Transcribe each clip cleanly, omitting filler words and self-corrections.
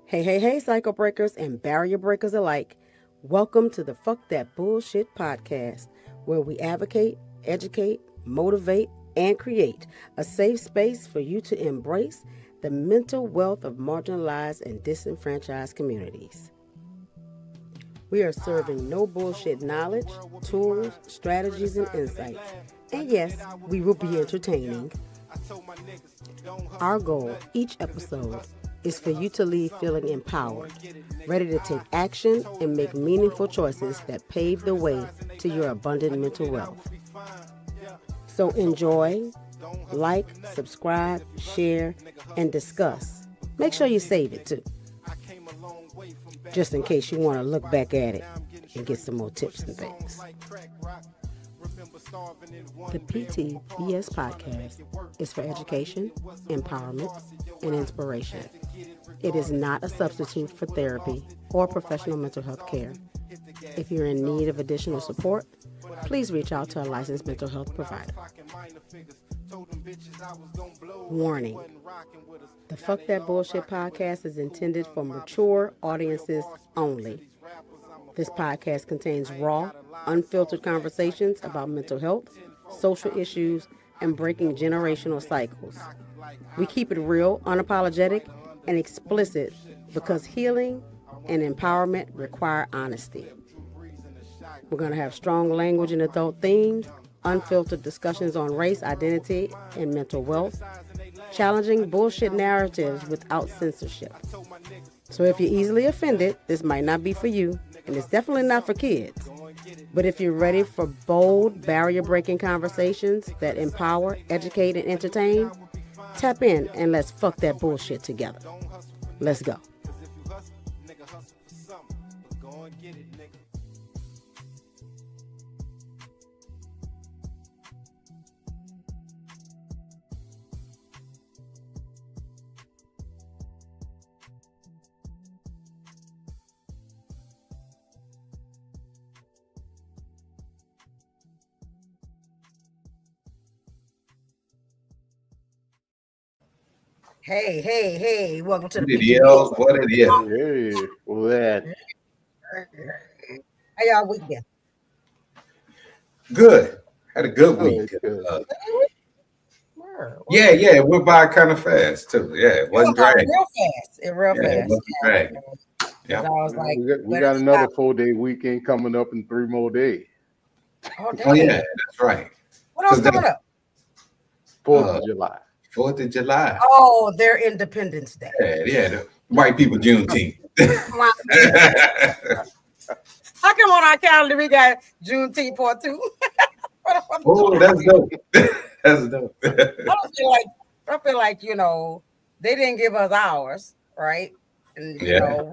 Hey, cycle breakers and barrier breakers alike. Welcome to the Fuck That Bullshit podcast, where we advocate, educate, motivate, and create a safe space for you to embrace the mental wealth of marginalized and disenfranchised communities. We are serving no bullshit knowledge, tools, strategies, and insights. And yes, we will be entertaining. Our goal each episode is for you to leave feeling empowered, ready to take action and make meaningful choices that pave the way to your abundant mental wealth. So enjoy, like, subscribe, share, and discuss. Make sure you save it too, just in case you want to look back at it and get some more tips and things. The PTBS podcast is for education, empowerment, and inspiration. It is not a substitute for therapy or professional mental health care. If you're in need of additional support, please reach out to a licensed mental health provider. Warning: the Fuck That Bullshit podcast is intended for mature audiences only. This podcast contains raw, unfiltered conversations about mental health, social issues, and breaking generational cycles. We keep it real, unapologetic, and explicit because healing and empowerment require honesty. We're going to have strong language and adult themes, unfiltered discussions on race, identity, and mental wealth, challenging bullshit narratives without censorship. So if you're easily offended, this might not be for you, and it's definitely not for kids. But if you're ready for bold, barrier-breaking conversations that empower, educate, and entertain, tap in and let's fuck that bullshit together. Let's go. Hey, welcome to the PTBS. What it is? Hey, what? How y'all weekend? Good. Had a good week. Yeah, it went by kind of fast too. Yeah, it wasn't dragging. Real fast. It wasn't dragging. Yeah. I was like, we got another 4-day weekend coming up in 3 more days. Oh yeah, that's right. What else coming up? 4th of July. 4th of July. Oh, their Independence Day. Yeah, the white people Juneteenth. How come on our calendar we got Juneteenth part 2? Oh, that's dope. That's dope. I feel like, they didn't give us ours, right? And we had to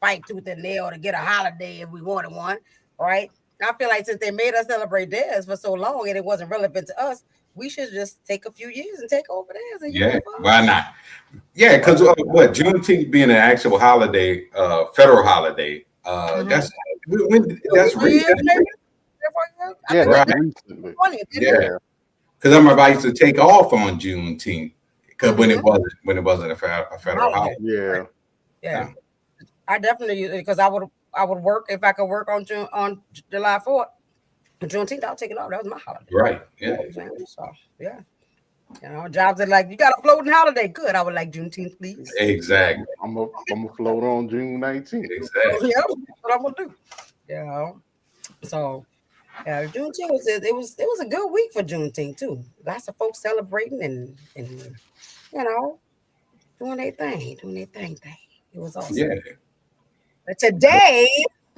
fight tooth and nail to get a holiday if we wanted one, right? And I feel like since they made us celebrate theirs for so long and it wasn't relevant to us, we should just take a few years and take over theirs. And why not? Yeah, because Juneteenth being an actual holiday, federal holiday, that's recent. Yeah, right. Recently. Yeah, because I remember I used to take off on Juneteenth because when it wasn't a federal holiday. Yeah. I definitely, because I would work if I could work on July 4th. Juneteenth, I'll take it off. That was my holiday. Right. Yeah. So, yeah. Jobs are like, you got a floating holiday. Good. I would like Juneteenth, please. Exactly. I'm gonna float on June 19th. Exactly. Yeah, that's what I'm gonna do. So, Juneteenth was a good week for Juneteenth too. Lots of folks celebrating and doing their thing. It was awesome. Yeah. But today,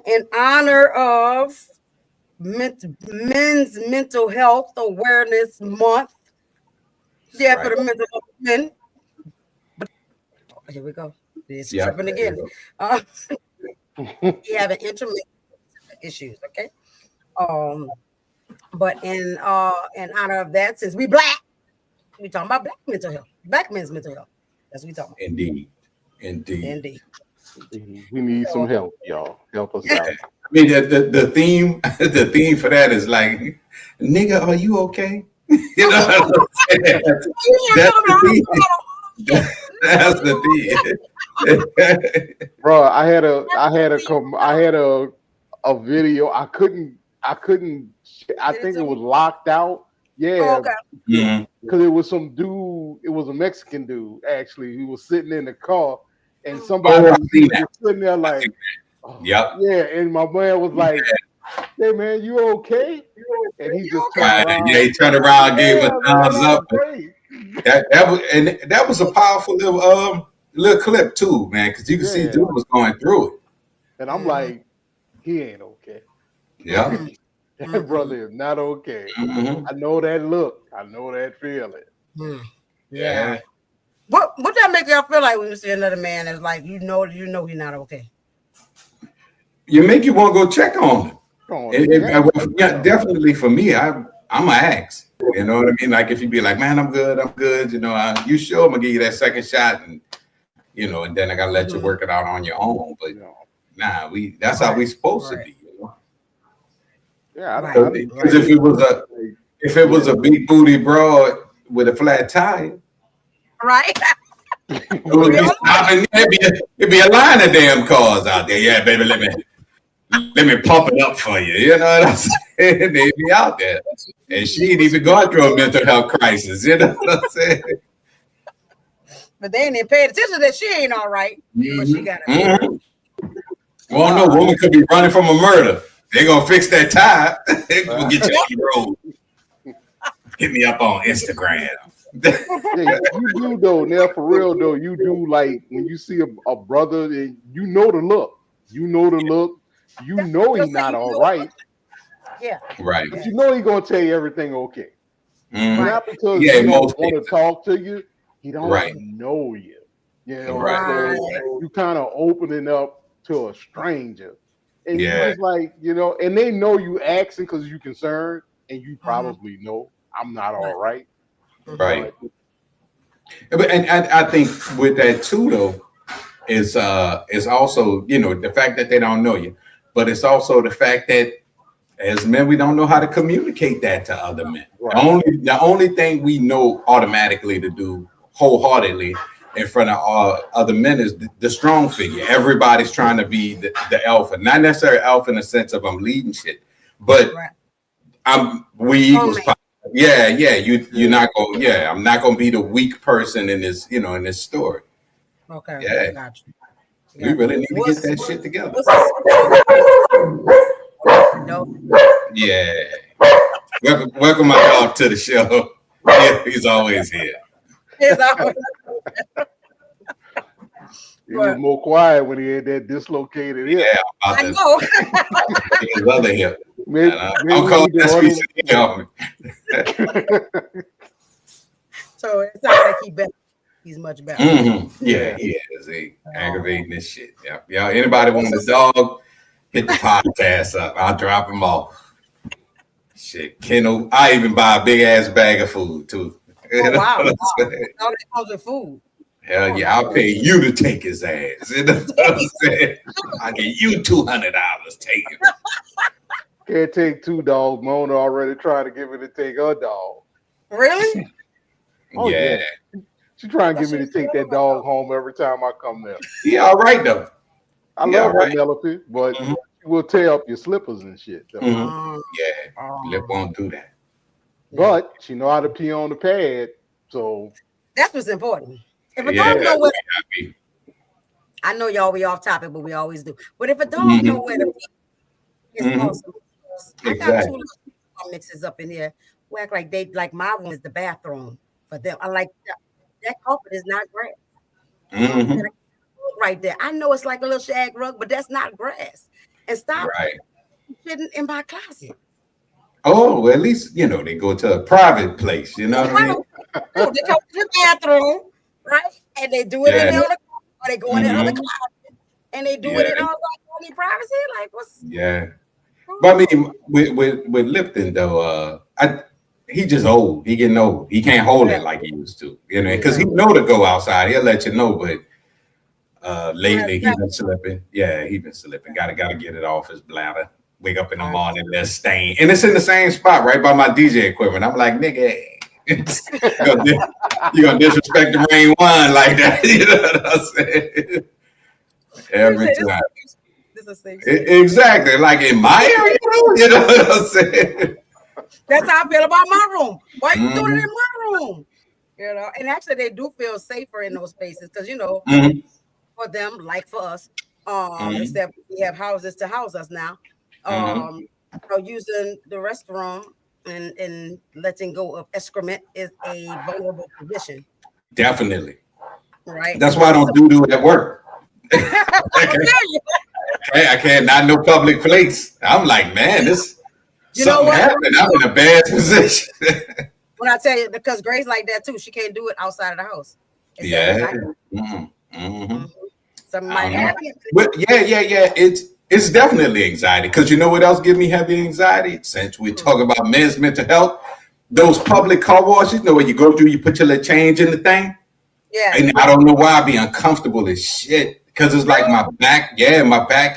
in honor of Men's Mental Health Awareness Month. Yeah, right. For the mental health men. Here we go. It's tripping again. We have an intermittent issues, okay? But in honor of that, since we Black, we talking about Black mental health, Black men's mental health. That's what we talking about. Indeed. We need some help, y'all. Help us out. I mean, the theme for that is like, nigga, are you okay? You know what I'm saying? That's the theme. Bro, I had a video. I couldn't. I think it was locked out. Yeah, Okay. because it was some dude. It was a Mexican dude actually. He was sitting in the car, and somebody was sitting there like, oh, yep. Yeah, and my man was like, "Hey man, you okay?" And he just turned around. Yeah, he turned around, and gave a thumbs up. That was a powerful little clip too, man, because you can see dude was going through it. And I'm like, he ain't okay. Yeah. That brother is not okay. I know that look. I know that feeling. Yeah. What that make y'all feel like when you see another man that's like, you know he's not okay? You make you want to go check on him. Definitely for me, I'm an ask. You know what I mean? Like if you be like, man, I'm good. You know, you sure I'm gonna give you that second shot, and you know, and then I gotta let you work it out on your own. But nah, that's how we supposed to be. You know? Yeah, because if it was a big booty broad with a flat tire, right? It would be stopping. It'd be a line of damn cars out there. Yeah, baby, let me pump it up for you. You know what I'm saying? They'd be out there. And she ain't even going through a mental health crisis. You know what I'm saying? But they ain't even paid attention that she ain't all right. But she got it. Well, no, woman could be running from a murder. They're going to fix that tire. They're going to get you on the road. Hit me up on Instagram. Yeah, you do though. Now, for real though, you do like when you see a brother and you know the look. You know the look. You know he's not all right. Yeah. Right. But you know he's gonna tell you everything okay. Not because he don't want to talk to you. He don't know you. You know, so you kind of opening up to a stranger. And you just like, you know, and they know you asking because you concerned, and you probably know I'm not all right. Right. And I think with that too, though, is also, you know, the fact that they don't know you, but it's also the fact that as men, we don't know how to communicate that to other men. Right. The only thing we know automatically to do wholeheartedly in front of other men is the strong figure. Everybody's trying to be the alpha, not necessarily alpha in the sense of I'm leading shit, but we equals power. Yeah, you're not going. Yeah, I'm not going to be the weak person in this, you know, in this story. Okay. Yeah, gotcha. We really need to get that shit together. No. Yeah. Welcome my dog to the show. Yeah, he's always here. He's always. He was more quiet when he had that dislocated hip. Yeah, I know. His other hip. I'm calling that So it sounds like he's much better. Yeah, he is. He aggravating this shit. Yeah. Anybody want a dog? Hit the podcast up. I'll drop him off. Shit, Kendall. I even buy a big ass bag of food too. Oh, wow. All that comes with food. Hell yeah, I'll pay you to take his ass. You know what I'm saying? I'll give you $200. Take it. Can't take two dogs. Mona already tried to get me to take her dog. Really? Oh yeah. She trying to get me to take that dog home every time I come there. Yeah, all right though. I love Penelope, but she will tear up your slippers and shit. Yeah, Lip won't do that. But she know how to pee on the pad, so that's what's important. If a dog know where to pee, I know y'all be off topic, but we always do. But if a dog know where to pee, it's awesome. I got two mixes up in here who act like my room is the bathroom for them. I like that carpet is not grass. Right there. I know it's like a little shag rug, but that's not grass. And stop sitting in my closet. Oh, well, at least, you know, they go to a private place, you know what I mean? They go to the bathroom, right? And they do it in the other closet, or they go in the other closet, and they do it in all like privacy. Like, what's But I mean, with Lipton though, he just old. He getting old. He can't hold it like he used to, you know, because he know to go outside. He'll let you know, but lately he been slipping. Yeah, he been slipping. Gotta get it off his bladder. Wake up in the morning, there's stain, and it's in the same spot right by my DJ equipment. I'm like, nigga, You're gonna disrespect the rain wine like that. You know what I'm saying? Every time. This is Exactly. Like in my area, you know what I'm saying? That's how I feel about my room. Why you doing it in my room? You know, and actually they do feel safer in those spaces because for them, like for us, except we have houses to house us now. Using the restroom and letting go of excrement is a vulnerable position. Definitely. Right. That's why I don't do at work. I can't, not no public place. I'm like, man, something happened. I'm in a bad position. When I tell you, because Grace like that too, she can't do it outside of the house. Something might happen. But yeah. It's definitely anxiety. Because you know what else gives me heavy anxiety? Since we're talking about men's mental health, those public car washes, you know, where you go through, you put your little change in the thing. Yeah. And I don't know why I be uncomfortable as shit. Because it's like my back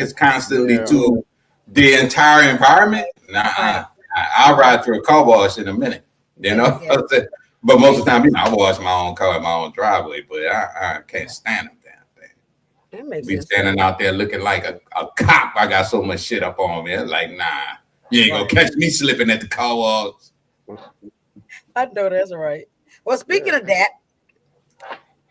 is constantly to the entire environment. I'll ride through a car wash in a minute. You know? Yeah. But most of the time, I wash my own car in my own driveway, but I can't stand them damn thing. Be standing out there looking like a cop. I got so much shit up on me. It's like, nah, you ain't gonna catch me slipping at the car wash. I know that's right. Well, speaking of that,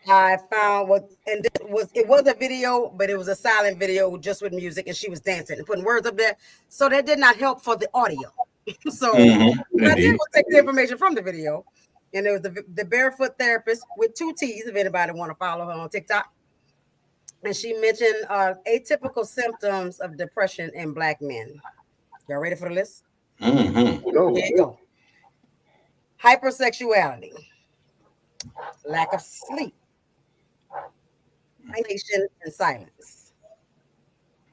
I found it was a video, but it was a silent video just with music, and she was dancing and putting words up there. So that did not help for the audio. So what I did was take the information from the video, and it was the barefoot therapist with 2 T's. If anybody want to follow her on TikTok, and she mentioned atypical symptoms of depression in Black men. Y'all ready for the list? Here you go. Hypersexuality, lack of sleep, isolation and silence,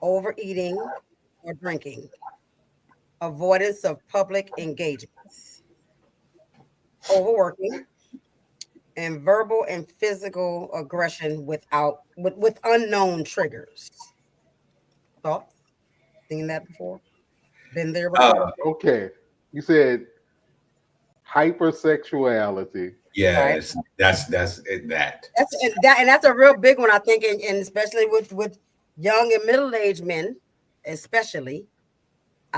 overeating or drinking, avoidance of public engagements, overworking, and verbal and physical aggression with unknown triggers. Thoughts? Seen that before? Been there before? Okay. You said hypersexuality. Yes, right? that's that's a real big one, I think, and especially with young and middle-aged men, especially.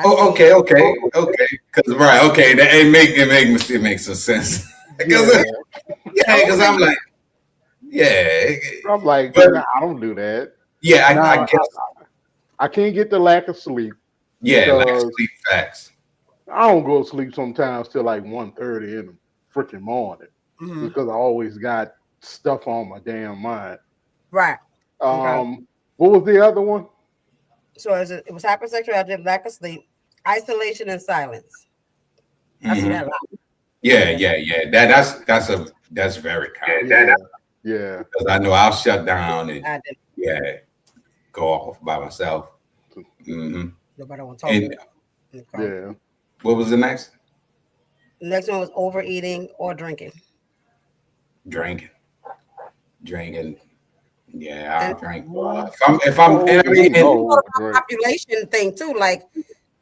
Okay. Because it makes some sense. Because I'm like, but I don't do that. Yeah, I guess I can't get the lack of sleep. Yeah, lack of sleep facts. I don't go to sleep sometimes till like 1:30 in the freaking morning because I always got stuff on my damn mind. Right. What was the other one? So it was hypersexuality, lack of sleep, isolation, and silence. I see that a lot. Yeah. That's very common. Yeah. Because I know I'll shut down and go off by myself. Nobody want to talk to me. Yeah. What was the next? The next one was overeating or drinking. Drinking. Yeah, I'll drink. If I'm a population thing too, like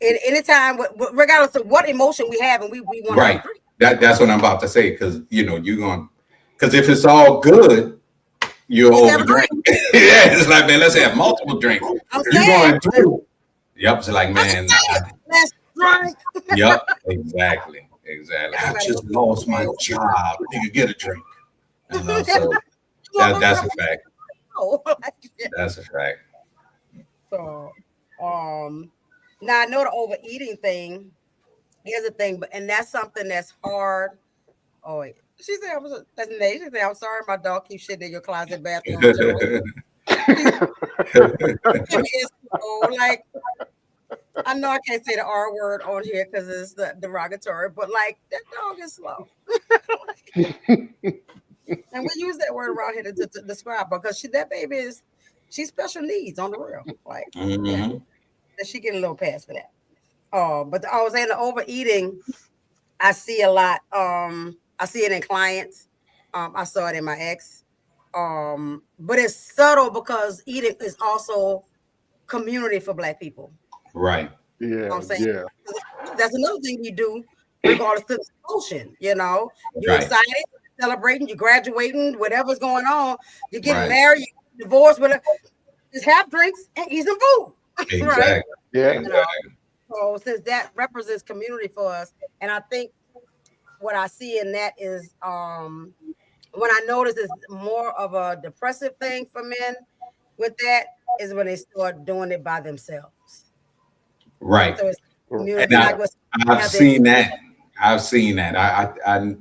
anytime, regardless of what emotion we have, and we want right. To drink. That's what I'm about to say, because you're going, because if it's all good, you'll overdrink. It's like, man, let's have multiple drinks. You're going through. Yep, it's like, man. Let's drink. Yep, exactly. I just lost my job. Nigga, get a drink. So that's a fact. That's a fact. So, now I know the overeating thing is a thing, and that's something that's hard. Oh, wait. She said, I'm sorry, my dog keeps shitting in your closet bathroom. Like, I know I can't say the R word on here because it's the derogatory, but like that dog is slow. And we use that word around here to describe her because that baby she's special needs on the real. Like she get a little pass for that. But I was saying the overeating, I see a lot. I see it in clients. I saw it in my ex. But it's subtle because eating is also community for Black people. Right. Yeah. You know what I'm saying? That's another thing we do regardless of the emotion. You know, you're excited, you're celebrating, you're graduating, whatever's going on. You're getting married, you're divorced, whatever. Just have drinks and eat some food. Exactly. Right? Yeah. You know? So since that represents community for us, and I think what I see in that is when I notice it's more of a depressive thing for men with that is when they start doing it by themselves. Right. So it's community, and I've seen that. I've seen that.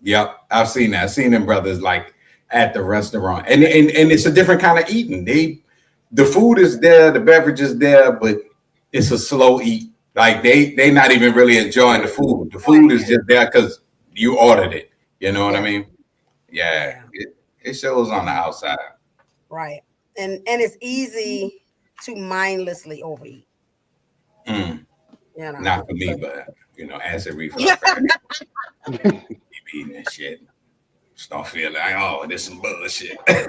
Yep, I've seen that. I've seen them brothers like at the restaurant, and it's a different kind of eating. The food is there, the beverage is there, but it's a slow eat. Like they not even really enjoying the food. The food is just there because you ordered it. You know what I mean? Yeah. It shows on the outside. Right. And it's easy to mindlessly overeat. You know, not for me, but acid reflux. Keep eating that shit. Start feeling like, oh, this some bullshit. I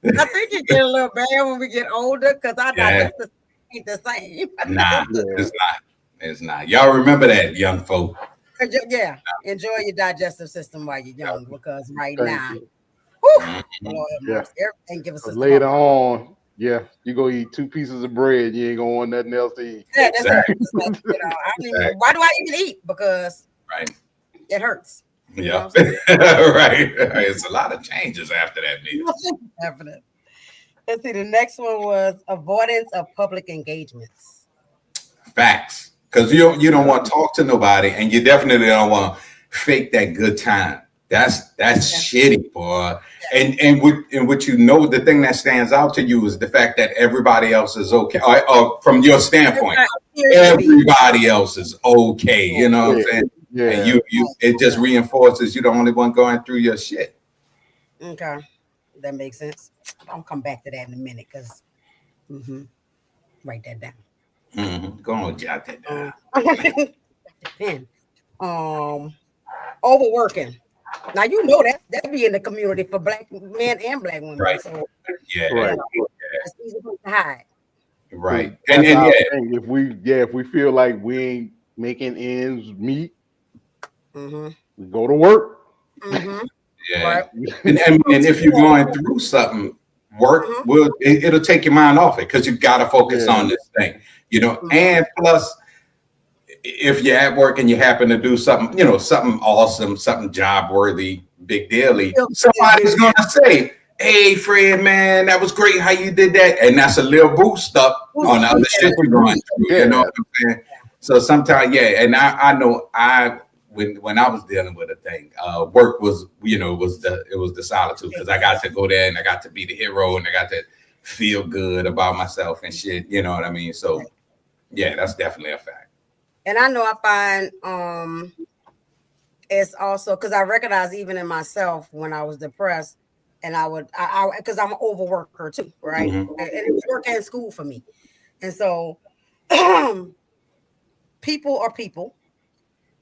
think it get a little bad when we get older because our digestive ain't the same. Nah, it's not. Y'all remember that, young folk. Yeah, enjoy your digestive system while you're young because now, everything gives us later on. Yeah, you go eat 2 pieces of bread, you ain't gonna want nothing else to eat. Yeah, that's exactly. Why do I even eat? Because it hurts. Yeah, right. It's a lot of changes after that meal. Definitely. Let's see. The next one was avoidance of public engagements. Facts, because you don't want to talk to nobody, and you definitely don't want to fake that good time. That's shitty, boy. And what the thing that stands out to you is the fact that everybody else is okay. Or from your standpoint, everybody else is okay. You know what I'm saying? Yeah. And it just reinforces you the only one going through your shit. Okay, that makes sense. I'll come back to that in a minute because write that down. Go on, jot that down. Pen. Overworking. Now you know that be in the community for black men and black women. Right. So, It's easy to hide. Right. And if we feel like we ain't making ends meet, we go to work. Yeah. Right. And if you're going through something, work it'll take your mind off it because you got to focus on this thing, and plus if you're at work and you happen to do something, something awesome, something job worthy, big dealy, somebody's going to say, hey, Fred, man, that was great how you did that. And that's a little boost up on the other shit you're going through. You know what I'm saying? So sometimes, and I know when I was dealing with a thing, work was, it was the solitude because I got to go there and I got to be the hero and I got to feel good about myself and shit. You know what I mean? So yeah, that's definitely a fact. And I know I find it's also because I recognize even in myself when I was depressed and I because I'm an overworker too, right? And it was work and school for me. And so people are people.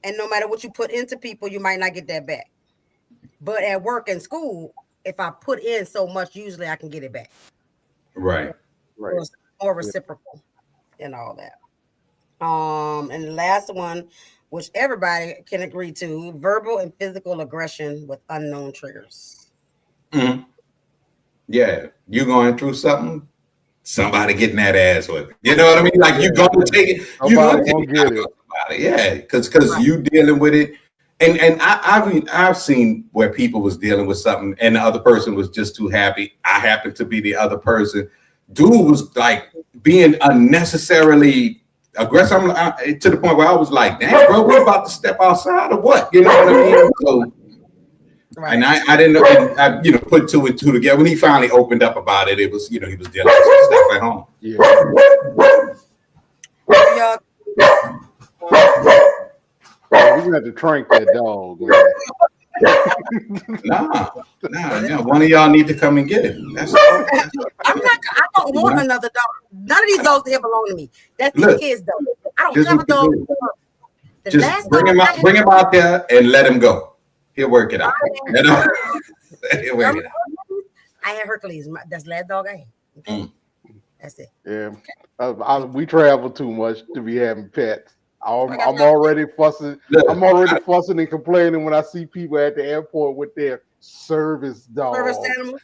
And no matter what you put into people, you might not get that back. But at work and school, if I put in so much, usually I can get it back. Right. So it's more reciprocal and all that. And the last one, which everybody can agree to, verbal and physical aggression with unknown triggers. Yeah, you going through something, somebody getting that ass with it. You know what I mean? Like you gonna take it, you gonna get it. Yeah, because you dealing with it. And I've seen where people was dealing with something and the other person was just too happy. I happened to be the other person. Dude was like being unnecessarily aggressive to the point where I was like, damn, bro, we're about to step outside or what? You know what I mean? So, and I didn't know, I put 2 and 2 together. When he finally opened up about it, it was, he was dealing with some stuff at home. We're gonna have to trank that dog, man. Nah. One of y'all need to come and get it. I don't want another dog. None of these dogs here belong to me. That's the kids' dog. I don't have a dog. Just bring him out there and let him go. He'll work it out. He'll work it out. I had Hercules. That's the last dog I had. That's it. Yeah. We travel too much to be having pets. I'm already fussing. I'm already fussing and complaining when I see people at the airport with their service dog. Service animal.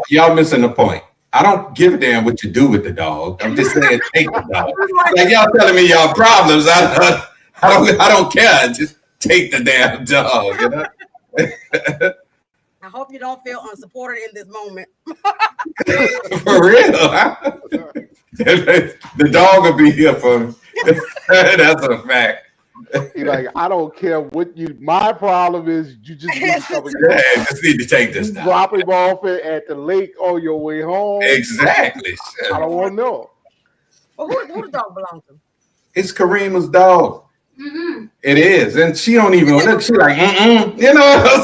Y'all missing the point. I don't give a damn what you do with the dog. I'm just saying, take the dog. Like y'all telling me y'all problems. I don't care. Just take the damn dog. You know. I hope you don't feel unsupported in this moment. For real. The dog will be here for me. That's a fact. He's like, I don't care what you. My problem is you just need to take this. Drop him off at the lake on your way home. Exactly. I don't want to know. Well, who the dog belongs to? It's Kareema's dog. Mm-hmm. It is, and she don't even look. She like, you know what I'm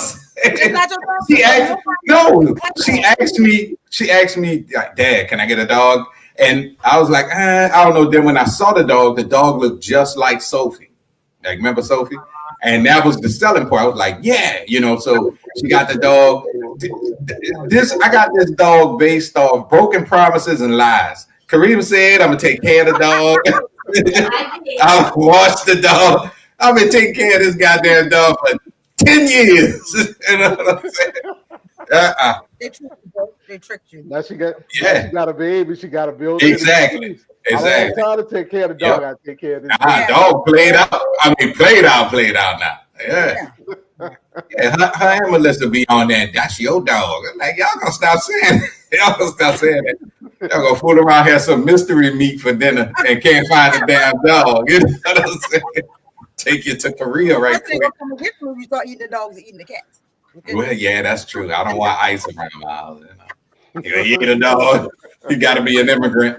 saying? She asked me, Dad, can I get a dog? And I was like, I don't know. Then when I saw the dog looked just like Sophie. Like, remember Sophie? And that was the selling part. I was like, yeah, you know, so she got the dog. I got this dog based off broken promises and lies. Kareem said, I'm going to take care of the dog. I'll wash the dog. I've been taking care of this goddamn dog for 10 years. You know what I'm saying? They tricked you. Now she got a baby. She got a build. Exactly. I don't try to take care of the dog. I take care of this dog. Played out. I mean, played out now. Yeah. Her and Melissa be on that. That's your dog. Like, y'all gonna stop saying that. Y'all gonna fool around here some mystery meat for dinner and can't find the damn dog. You know what I'm saying? Take you to Korea right quick. You start eating the dogs and eating the cats. Okay. Well, yeah, that's true. I don't want ice around my house. You eat a dog, you got to be an immigrant.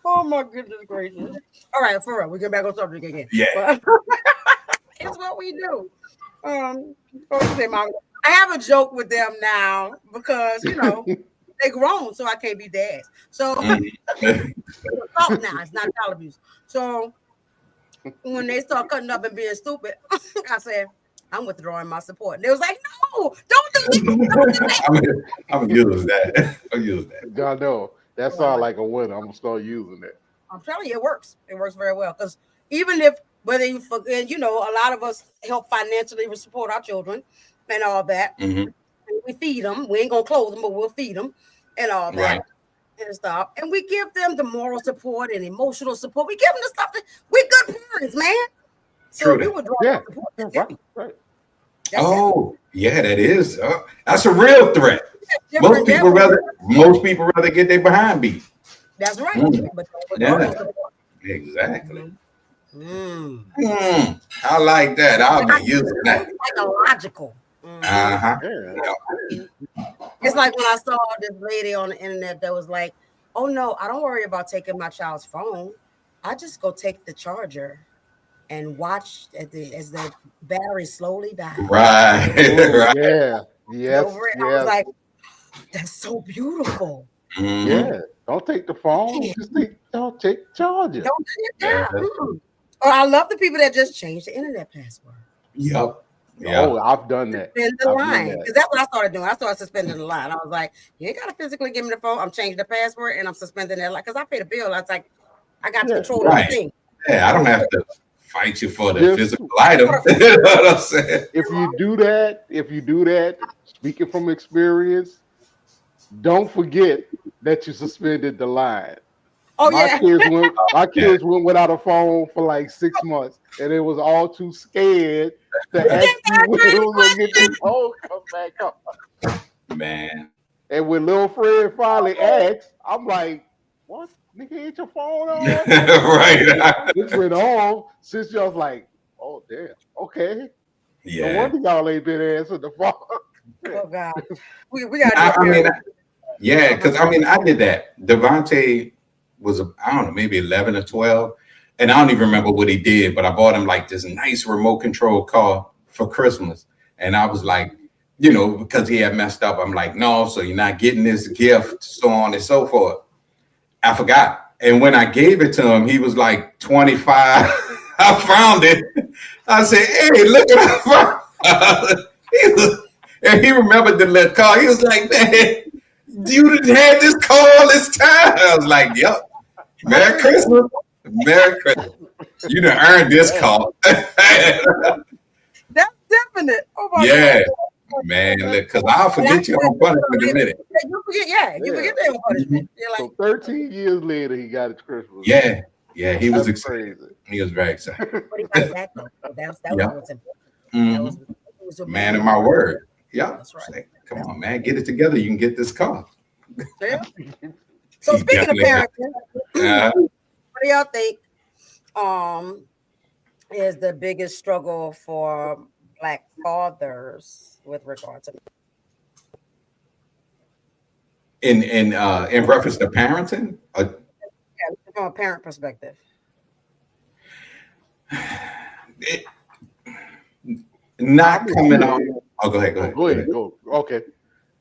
Oh my goodness gracious! All right, for real, we get back on subject again. Yeah, it's what we do. I have a joke with them now because they grown, so I can't be dads. So now it's not child abuse. So when they start cutting up and being stupid, I said, I'm withdrawing my support. And they was like, no, don't do that. I'm gonna use that. Y'all know that sounds like a winner. I'm gonna start using it. I'm telling you, it works. It works very well. Because even if whether you forget, a lot of us help financially support our children and all that. Mm-hmm. We feed them. We ain't gonna clothe them, but we'll feed them and all that. Right. And stuff, and we give them the moral support and emotional support. We give them the stuff that we're good parents, man. So we would draw support. Right. Yeah, that is. That's a real threat. Most people rather get their behind beat. That's right. Exactly. I like that. I'll be using that. Psychological. It's like when I saw this lady on the internet that was like, oh no, I don't worry about taking my child's phone. I just go take the charger and watch as the battery slowly dies. Right. Yeah. Yes. I was like, that's so beautiful. Mm-hmm. Yeah. Don't take the phone. Don't take the charger. Don't take it down. Or I love the people that just change the internet password. Yep. Yeah. Oh, I've done that. Suspend the line. Because that's what I started doing. I started suspending the line. I was like, you ain't got to physically give me the phone. I'm changing the password and I'm suspending that line. Because I paid a bill. I was like, I got to control the thing. Yeah, I don't have to fight you for the physical item. You know what I'm saying? If you do that, speaking from experience, don't forget that you suspended the line. Oh, my kids went without a phone for like 6 months, and it was all too scared to ask you when it was gonna get this phone come back up. Man. And when little Fred finally asked, I'm like, "What? Nigga, ain't your phone on?" Right. This went on since y'all was like, "Oh damn, okay." Yeah. No wonder y'all ain't been answering the phone. Oh God, we got. Because I did that. Devontae was I don't know, maybe 11 or 12, and I don't even remember what he did, but I bought him like this nice remote control car for Christmas, and I was like, because he had messed up, I'm like, no, so you're not getting this gift, so on and so forth. I forgot, and when I gave it to him, he was like 25. I found it. I said, hey, look at that. And he remembered the little car. He was like, man, you didn't have this car all this time. I was like, yep. Merry Christmas. Merry Christmas. You done earned this call. That's definite. Oh my yeah. God. Man, because I'll forget your own punishment in a minute. You forget their own punishment. Like, so 13 years later, he got his Christmas. Yeah, he was excited. Crazy. He was very excited. But he got it back though. That was what's important. That was man of my word. Yeah, that's right. Say, come on, man, get it together. You can get this car. Yeah. So speaking of parenting, what do y'all think is the biggest struggle for Black fathers with regard to in reference to parenting? From a parent perspective. Not coming on. Oh, go ahead. Go. Okay.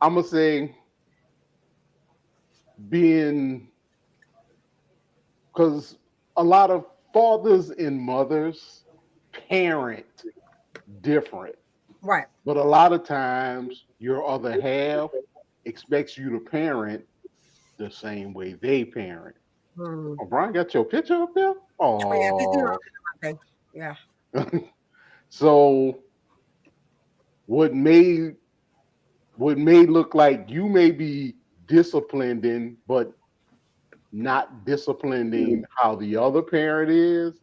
I'm gonna say because a lot of fathers and mothers parent different. Right. But a lot of times your other half expects you to parent the same way they parent. Oh, Brian got your picture up there? Oh, yeah. So what may look like you may be disciplined in, but not disciplined in how the other parent is,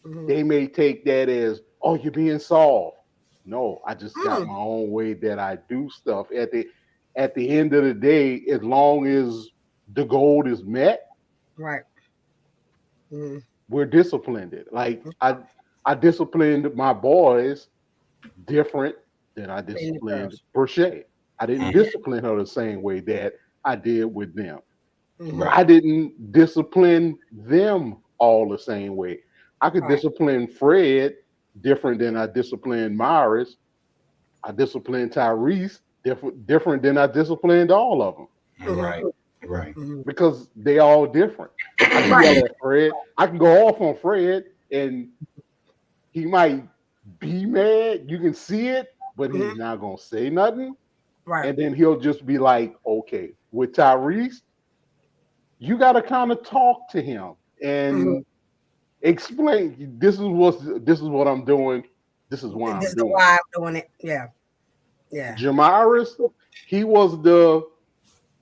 they may take that as, oh, you're being soft. No, I just got my own way that I do stuff. At the end of the day, as long as the goal is met, right. We're disciplined. Like I disciplined my boys different than I disciplined Brochet. I didn't discipline her the same way that I did with them. I didn't discipline them all the same way. I could discipline Fred different than I disciplined Myris. I disciplined Tyrese different than I disciplined all of them. Right. Because they all different. I can yell at Fred. I can go off on Fred and he might be mad. You can see it, but he's not gonna say nothing. Right. And then he'll just be like, okay. With Tyrese, you gotta kind of talk to him and explain this is what I'm doing. This is why this I'm doing it. Why I'm doing it. Yeah. Jamiris, he was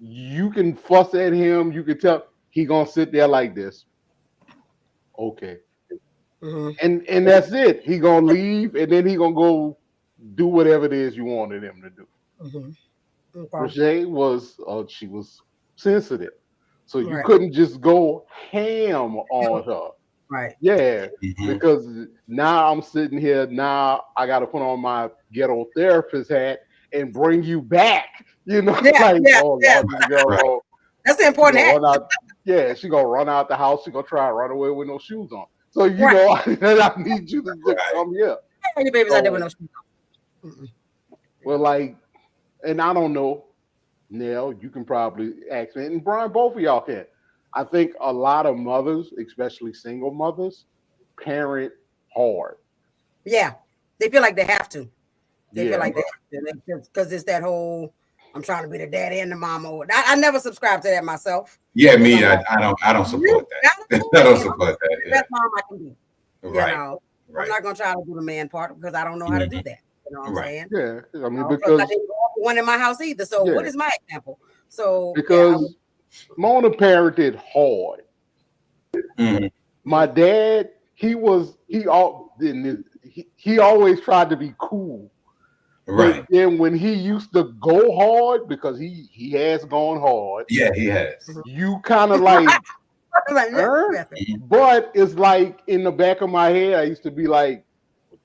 you can fuss at him, you can tell he gonna sit there like this. Okay. And that's it. He gonna leave and then he gonna go do whatever it is you wanted him to do. Roger was she was sensitive. So you couldn't just go ham on her. Right. Yeah. Because now I'm sitting here, now I gotta put on my ghetto therapist hat and bring you back. You know, that's the important hat. She gonna run out the house. She gonna try to run away with no shoes on. So you know, I need you to come here. Your baby's out there with no shoes on. Well, like, and I don't know, Nell, you can probably ask me, and Brian, both of y'all can. I think a lot of mothers, especially single mothers, parent hard. Yeah, they feel like they have to. They feel like that because it's that whole I'm trying to be the daddy and the mama. I never subscribe to that myself. Yeah, me, I don't support that. I don't support that. Yeah. That's mom I can be. Right. You know, I'm not gonna try to do the man part because I don't know how to do that. You know what I'm saying? Yeah, I mean because I didn't grow up with one in my house either. So what is my example? So because Mona parented hard. My dad, he always tried to be cool. Right. But then when he used to go hard, because he has gone hard. Yeah, he has. You kind of like, but it's like in the back of my head, I used to be like,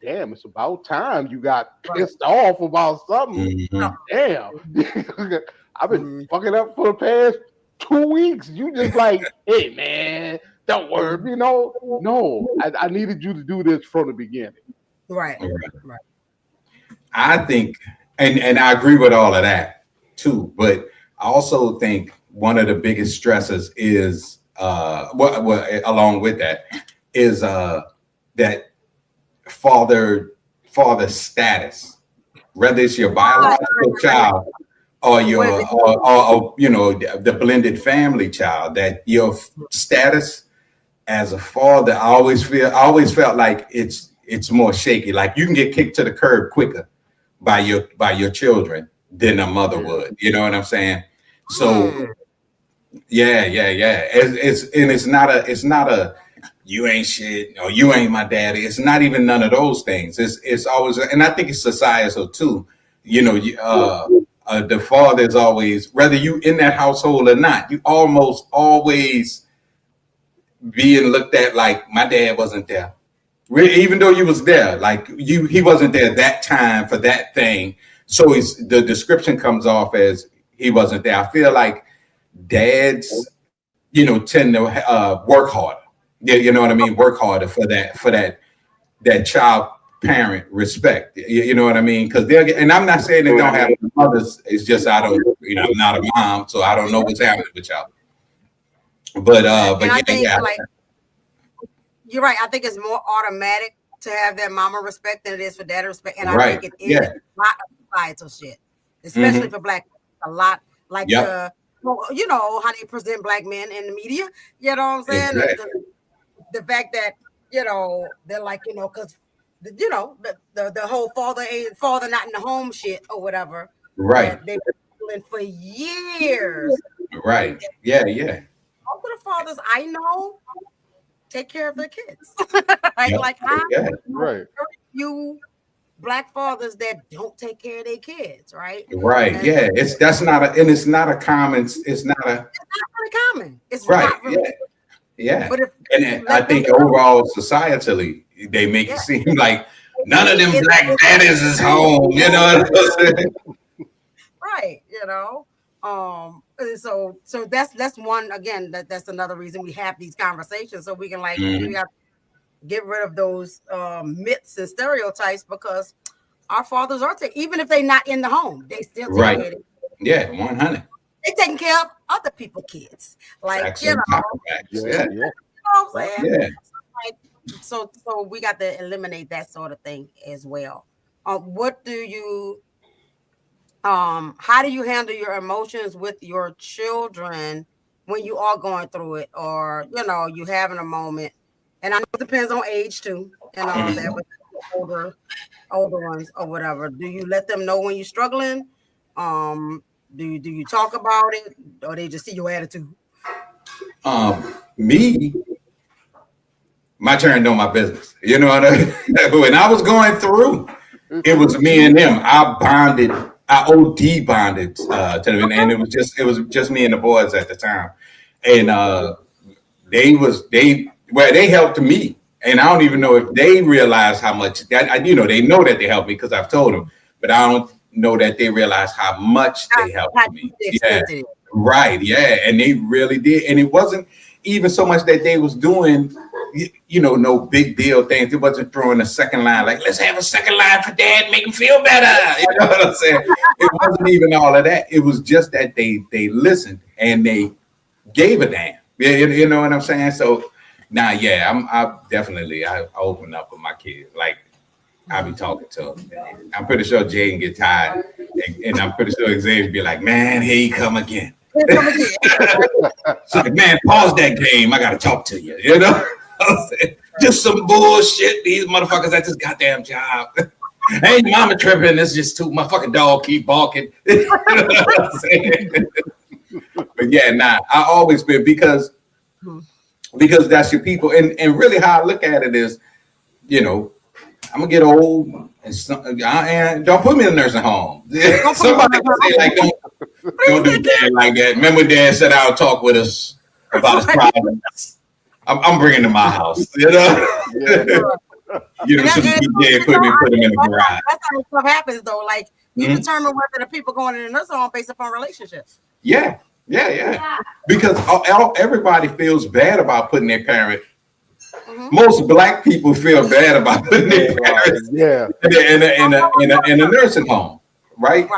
damn, it's about time you got pissed off about something. Damn. I've been fucking up for the past 2 weeks. You just like, hey man, don't worry, you know. No, I needed you to do this from the beginning. Right. I think, and I agree with all of that too, but I also think one of the biggest stresses is, along with that, is that father status, whether it's your biological child or your, or the blended family child, that your status as a father, I always felt like it's more shaky. Like you can get kicked to the curb quicker by your children than a mother would. You know what I'm saying? So yeah. It's not a you ain't shit or you ain't my daddy. It's not even none of those things. It's always, and I think it's societal too. You know, the father is always, whether you in that household or not, you almost always being looked at like my dad wasn't there. Even though you was there, like he wasn't there that time for that thing. So the description comes off as he wasn't there. I feel like dads, tend to work harder. Yeah, you know what I mean? Work harder for that child parent respect. You know what I mean? Because they'll get, and I'm not saying they don't have mothers. It's just I don't, I'm not a mom, so I don't know what's happening with y'all. But like, you're right. I think it's more automatic to have that mama respect than it is for dad respect. And I think it is a lot of societal shit, especially for Black people. A lot like how they present Black men in the media. You know what I'm saying? Exactly. The fact that they're like because the whole father not in the home shit or whatever. Right. They've been doing for years. Right. Yeah. Most of the fathers I know take care of their kids. Like how you Black fathers that don't take care of their kids, right? Right. And it's not really common. It's right. Not really yeah. But I think overall societally they make it seem like none of them Black daddies is home. You know what I'm saying? Right. So that's one again. That's another reason we have these conversations so we can we got to get rid of those myths and stereotypes because our fathers are even if they're not in the home, they still take care of it. Yeah, 100. They taking care of other people's kids, like you know what I'm saying? Yeah. So we got to eliminate that sort of thing as well. What do you? How do you handle your emotions with your children when you are going through it, or you having a moment? And I know it depends on age too, and all that. But older ones or whatever, do you let them know when you're struggling? Do you talk about it, or they just see your attitude? Me, my turn to know my business. You know what I mean? When I was going through, it was me and them. I OD bonded to them, and it was just me and the boys at the time, and they helped me, and I don't even know if they realize how much that they know that they helped me because I've told them, but I don't know that they realize how much they helped me. Yeah, right, yeah, and they really did, and it wasn't even so much that they was doing. No big deal things. It wasn't throwing a second line like, let's have a second line for dad, make him feel better. You know what I'm saying? It wasn't even all of that. It was just that they listened and they gave a damn. You know what I'm saying? So now, I open up with my kids. Like I be talking to them. I'm pretty sure Jaden get tired, and I'm pretty sure Xavier be like, man, here he come again. So, man, pause that game. I gotta talk to you. You know. Just some bullshit. These motherfuckers at this goddamn job. Ain't mama tripping. It's just too. My fucking dog keep barking. You know what I'm saying? But I always been because that's your people. And really how I look at it is, I'm gonna get old and don't put me in a nursing home. Somebody say like don't do dad like that. Remember dad said I'll talk with us about his problems. I'm bringing to my house, some DJ equipment, put them in the garage. That's how stuff happens, though. Like you determine whether the people going in the nursing home based upon relationships. Yeah. Because everybody feels bad about putting their parent. Most Black people feel bad about putting their parents in a nursing home, right?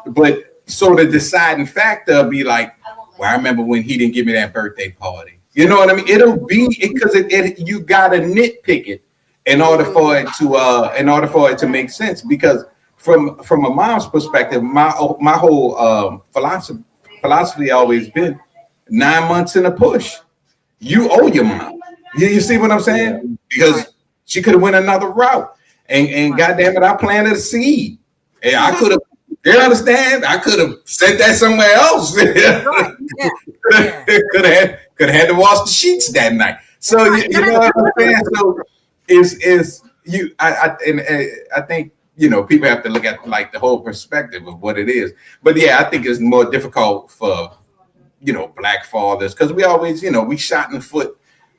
But so the deciding factor be like, well, I remember when he didn't give me that birthday party. You know what I mean? It'll be because you gotta nitpick it in order for it to make sense. Because from a mom's perspective, my whole philosophy always been 9 months in a push. You owe your mom. You see what I'm saying? Because she could have went another route. And goddamn it, I planted a seed. And I could have, you understand? I could have sent that somewhere else. Could have had to wash the sheets that night. So you know what I'm saying? So is you I think people have to look at like the whole perspective of what it is. But yeah, I think it's more difficult for black fathers because we always we shot in the foot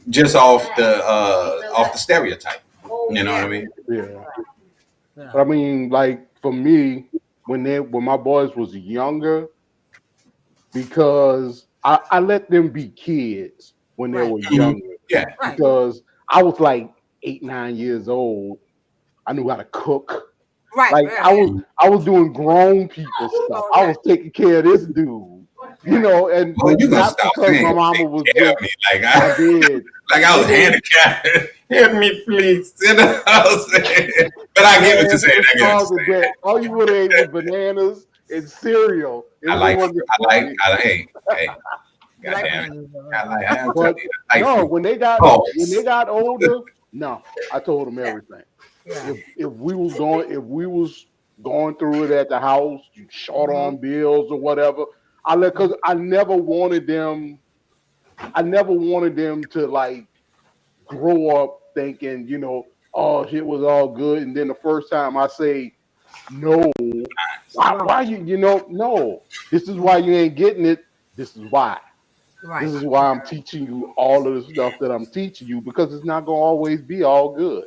just off the stereotype. You know what I mean? Yeah. But I mean, like for me, when my boys was younger, because I let them be kids when they were younger. Yeah. Because I was like 8, 9 years old. I knew how to cook. Like I was doing grown people stuff. I was taking care of this dude. And well, you not because my mama was just me like I did. Like I was handicapped. Help me, please. But I get what you're saying. All you would have ate was bananas and cereal. Hey. When they got older, no, I told them everything. Yeah. If we was going through it at the house, you short on bills or whatever. Because I never wanted them to like grow up thinking, oh, shit was all good. And then the first time I say, no, why you, no, this is why you ain't getting it. This is why. Right. This is why I'm teaching you all of the stuff that I'm teaching you, because it's not going to always be all good.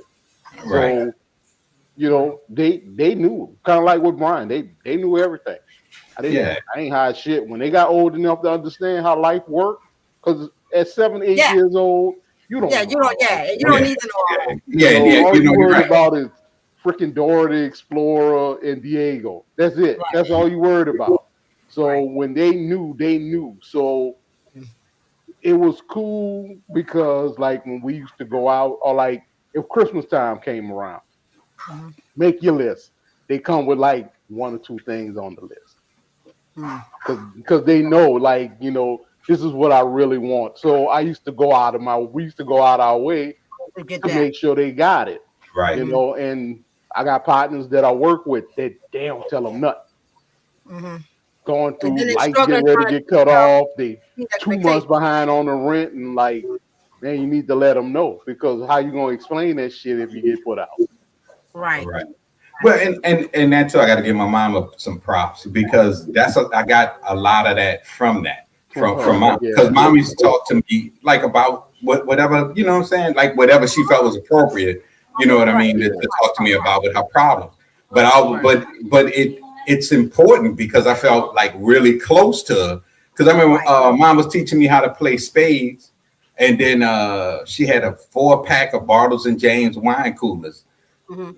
Right. So, they knew, kind of like with Brian, they knew everything. I ain't hide shit. When they got old enough to understand how life worked, because at 7, 8 years old, you don't need to know. All you worried about is freaking Dora the Explorer and Diego. That's it. Right. That's all you worried about. So when they knew. So it was cool because like when we used to go out, or like if Christmas time came around, make your list. They come with like 1 or 2 things on the list. Because they know, like, this is what I really want. So we used to go out our way to make sure they got it. Right. And I got partners that I work with that they don't tell them nothing. Mm-hmm. Going through lights getting ready to get cut off. They 2 months behind on the rent, and like, man, you need to let them know, because how you gonna explain that shit if you get put out? Right. Well, and that's why I got to give my mama some props, because I got a lot of that from mom, because mom used to talk to me like about whatever, you know what I'm saying, like whatever she felt was appropriate, you know what I mean, to talk to me about with her problems. But it's important because I felt like really close to her, because I remember mom was teaching me how to play spades, and then she had a 4-pack of Bartles and James wine coolers. Mm-hmm.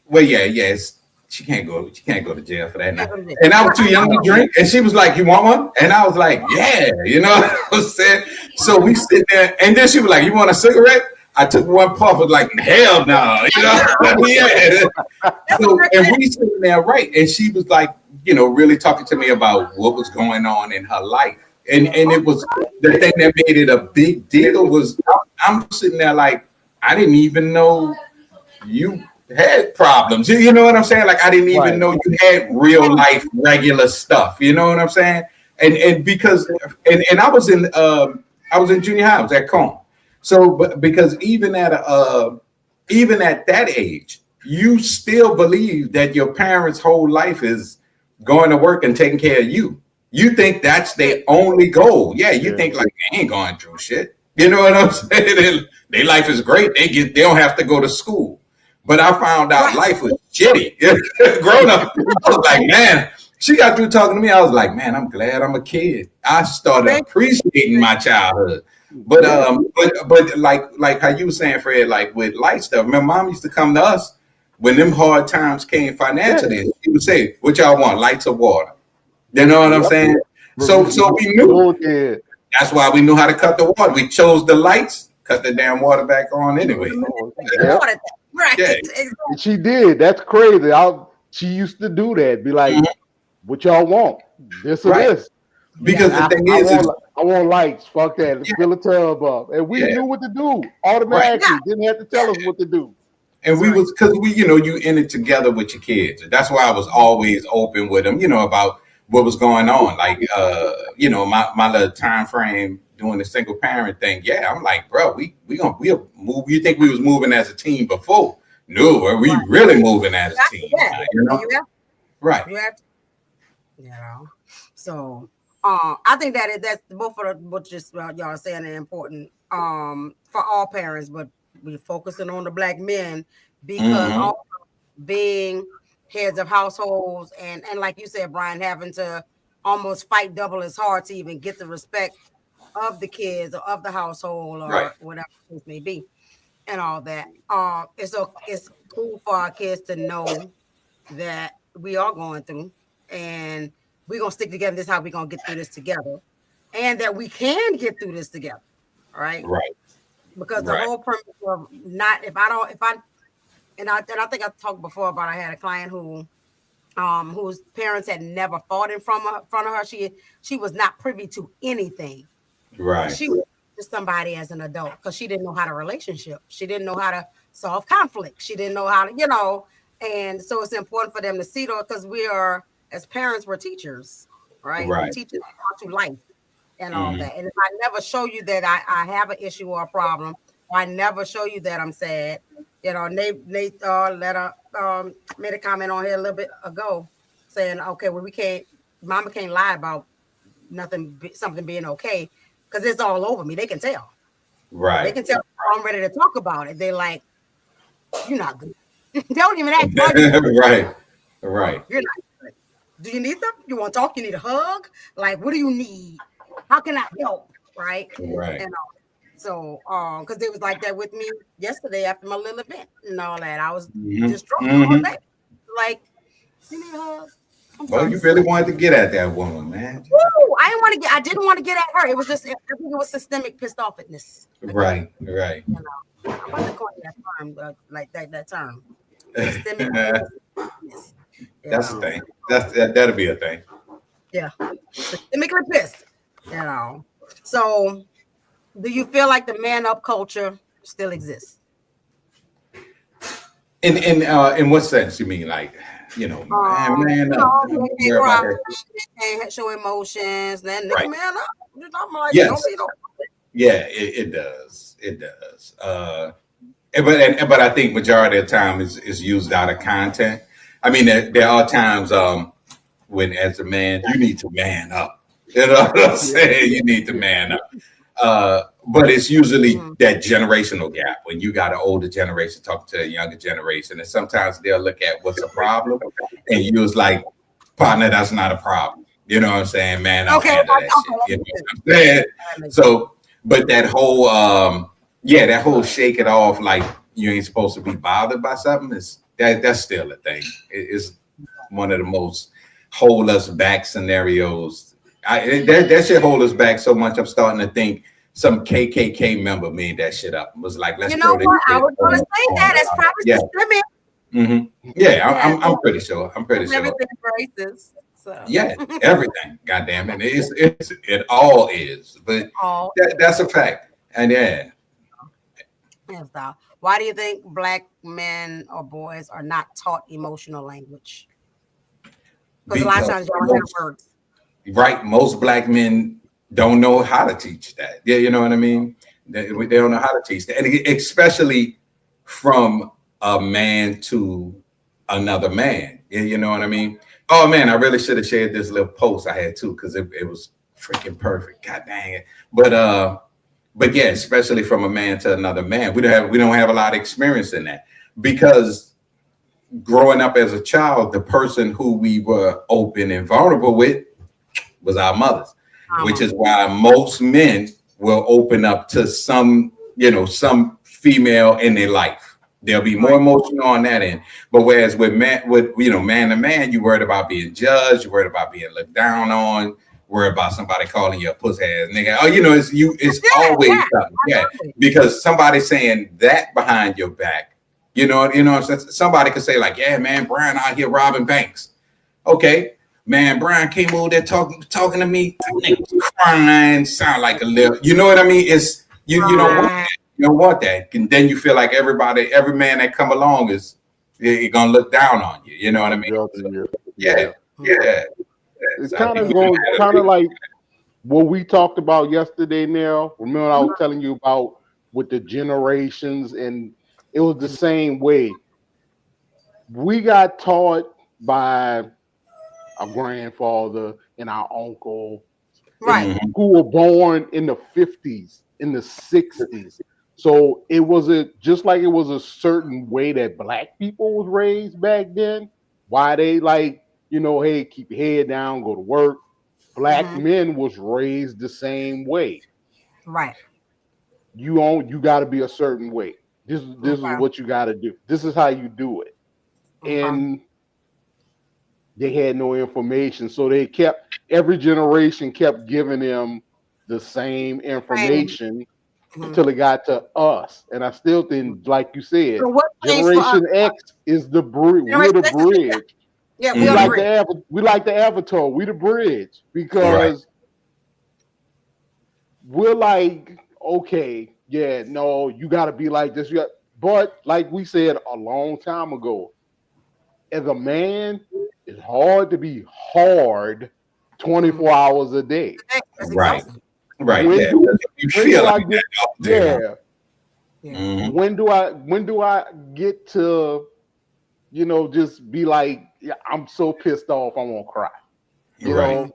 Well, yes, she can't go to jail for that now. And I was too young to drink, and she was like, "You want one?" And I was like, "Yeah," you know what I'm saying. So we sit there, and then she was like, "You want a cigarette?" I took 1 puff, was like, "Hell no," Yeah. So and we sitting there, right? And she was like, really talking to me about what was going on in her life, and it was the thing that made it a big deal was I'm sitting there like, I didn't even know you had problems, you know what I'm saying? Like I didn't even know you had real life regular stuff, you know what I'm saying? And because I was in junior high, I was at Cone. So but because even at that age, you still believe that your parents' whole life is going to work and taking care of you. You think that's their only goal. Yeah, you think like they ain't going through shit. You know what I'm saying? Their life is great. They don't have to go to school. But I found out life was shitty. Grown up, I was like, man, she got through talking to me. I was like, man, I'm glad I'm a kid. I started appreciating my childhood. But like how you were saying, Fred, like with light stuff. Remember, mom used to come to us when them hard times came financially. She would say, "What y'all want, lights or water?" You know what I'm saying? So we knew. That's why we knew how to cut the water. We chose the lights, cut the damn water back on anyway. Right. Yeah. And she did. That's crazy. She used to do that. Be like, what y'all want? This or this. Because the thing is, I want likes. Fuck that. Let's fill a tub up. And we knew what to do automatically. Right. Didn't have to tell us what to do. And we was, because we, you in it together with your kids. That's why I was always open with them, about what was going on. Like, my little time frame doing the single parent thing. Yeah, I'm like, bro, we'll move. You think we was moving as a team before? No, are we really moving as a team? Right. You have to, So I think that's both of what just y'all are saying are important for all parents, but we're focusing on the Black men because also being heads of households and like you said, Brian, having to almost fight double as hard to even get the respect of the kids or of the household or whatever the case may be and all that. It's cool for our kids to know that we are going through and we're going to stick together. This is how we're going to get through this together and that we can get through this together. Right. Because the whole premise of I think I talked before about I had a client whose parents had never fought in front of her. She was not privy to anything. Right. She was just somebody as an adult because she didn't know how to relationship. She didn't know how to solve conflict. She didn't know how to, and so it's important for them to see though, because we are, as parents, we're teachers, right? We teach them how to life. And all that. And if I never show you that I have an issue or a problem, or I never show you that I'm sad, Nate made a comment on here a little bit ago saying, okay, well, mama can't lie about something being okay, because it's all over me. They can tell. Right. They can tell I'm ready to talk about it. They're like, you're not good. They don't even act Right. You're not good. Do you need something? You want to talk? You need a hug? Like, what do you need? How can I help? Right. And so, because they was like that with me yesterday after my little event and all that. I was distraught all day. Like, you need a hug? Well, you really wanted to get at that woman, man. Woo! I didn't want to get at her. It was just, I think it was systemic pissed offness. Right. I'm about to coin that term, like that term. Systemic pissed. That's the thing. That'll be a thing. Yeah. Systemically pissed. So do you feel like the man up culture still exists? In what sense you mean? Like, man up. Can't show emotions, then man up. I'm like, yes. Yeah, it does. It does. But I think majority of the time is used out of content. I mean, there are times when as a man, you need to man up. You know what I'm saying? You need to man up. But it's usually that generational gap when you got an older generation talking to a younger generation. And sometimes they'll look at what's a problem. And you was like, partner, that's not a problem. You know what I'm saying? Man, I'll handle that shit. You know what I'm saying? So, but that whole, that whole shake it off like you ain't supposed to be bothered by something, that's still a thing. It's one of the most hold us back scenarios. That shit hold us back so much. I'm starting to think some KKK member made that shit up. Was like, let's throw this. I was going to say that. It's probably systemic. Yeah, I'm pretty sure. Everything racist. So. Yeah, everything. Goddamn it, it all is. But that's a fact. And why do you think Black men or boys are not taught emotional language? Because a lot of times y'all don't have words. Right, most Black men don't know how to teach that. Yeah, you know what I mean? They don't know how to teach that, and especially from a man to another man. You know what I mean? Oh man, I really should have shared this little post I had too, because it was freaking perfect. God dang it! But yeah, especially from a man to another man, we don't have a lot of experience in that, because growing up as a child, the person who we were open and vulnerable with was our mothers, which is why most men will open up to some female in their life. They'll be more emotional on that end. But whereas with man to man, you worried about being judged, you worried about being looked down on, worried about somebody calling you a pussy ass nigga. Oh, it's always something. Yeah, because somebody saying that behind your back, somebody could say like, yeah, man, Brian out here robbing banks. Okay. Man, Brian came over there talking to me, nigga was crying, sound like a little, you know what I mean? It's you don't want that. You don't want that. And then you feel like every man that come along is gonna look down on you. You know what I mean? So, yeah. It's kind of like what we talked about yesterday. Now, remember I was telling you about with the generations, and it was the same way. We got taught by our grandfather and our uncle, right, who were born in the 50s, in the 60s. So it was just like it was a certain way that black people was raised back then. Why they like, hey, keep your head down, go to work. Black men was raised the same way. Right. You got to be a certain way. This is what you got to do. This is how you do it. And they had no information, so they every generation kept giving them the same information until it got to us. And I still think, like you said, Generation X is the bridge. We're the bridge. Yeah, we like the avatar. We the bridge because we're like, okay, yeah, no, you got to be like this. But like we said a long time ago, as a man, it's hard to be hard 24 hours a day. Right. When do I get to, just be like, yeah, I'm so pissed off, I won't cry. You know,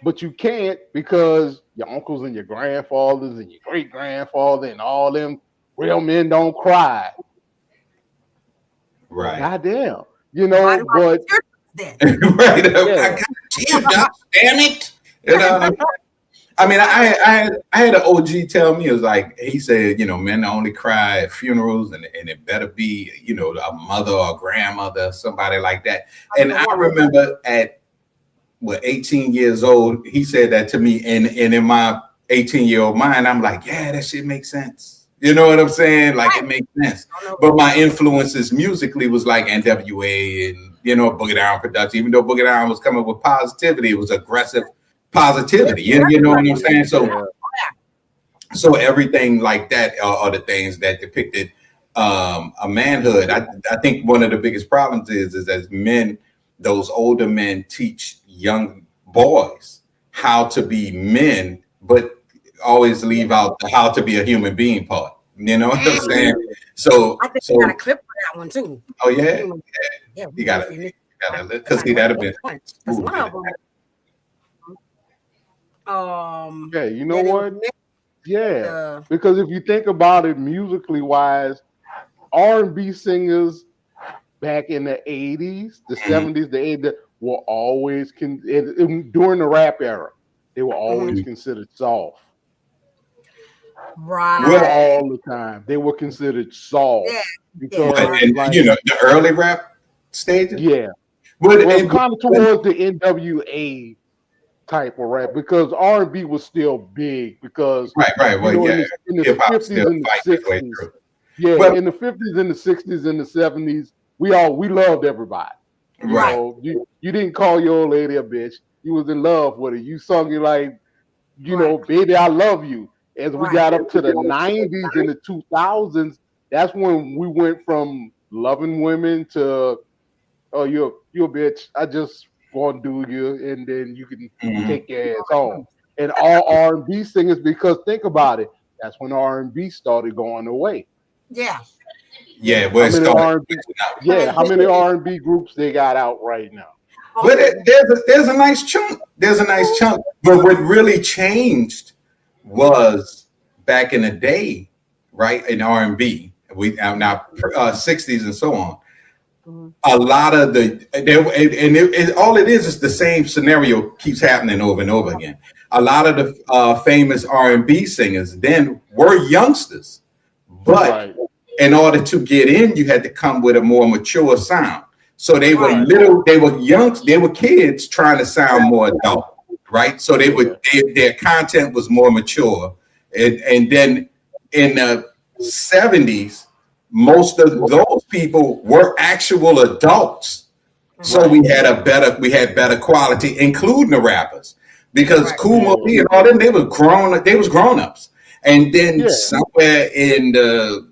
but you can't because your uncles and your grandfathers and your great grandfather and all them real men don't cry. Right. Goddamn. Right. Damn it. I mean, I had an OG tell me, it was like, he said, men only cry at funerals and it better be, a mother or a grandmother, somebody like that. And I remember at 18 years old, he said that to me. And in my 18-year-old mind, I'm like, yeah, that shit makes sense. You know what I'm saying? Like, it makes sense. But my influences musically was like NWA and, Boogie Down production. Even though Boogie Down was coming with positivity, it was aggressive positivity. You know what I'm saying? So everything like that are the things that depicted a manhood. I think one of the biggest problems is as men, those older men teach young boys how to be men, but always leave out the how to be a human being part. You know what I'm saying? So I think you got a clip for that one too. Oh yeah, you got it. Because see, that'd have been. That's one of them. Yeah, you know what? Yeah, because if you think about it musically wise, R&B singers back in the 80s, the 70s, the 80s were always during the rap era, they were always considered soft. Right. All the time. They were considered soft. Yeah. Because the early rap stages? Yeah. Well, kind of towards the NWA type of rap, because R&B was still big because right. Well, in the 50s and the 60s. Yeah, well, in the 50s and the 60s and the 70s, we loved everybody. Right. You didn't call your old lady a bitch. You was in love with her. You sung it like, baby, I love you. As we got up to the 90s and the 2000s, that's when we went from loving women to, oh, you're a bitch. I just want to do you, and then you can take your ass home. And all R&B singers, because think about it, that's when R&B started going away. Yeah. Yeah. Well, how many R&B groups they got out right now? But there's a nice chunk. But what really changed was back in the day, right, in R&B, we now 60s and so on. A lot of all it is the same scenario keeps happening over and over again. A lot of the famous R&B singers then were youngsters, but in order to get in, you had to come with a more mature sound. So they were they were kids trying to sound more adult, right? So their content was more mature. And then in the 70s, most of those people were actual adults So we had better quality, including the rappers, because Kool Moe Dee and all them, they was grown ups. And then somewhere in the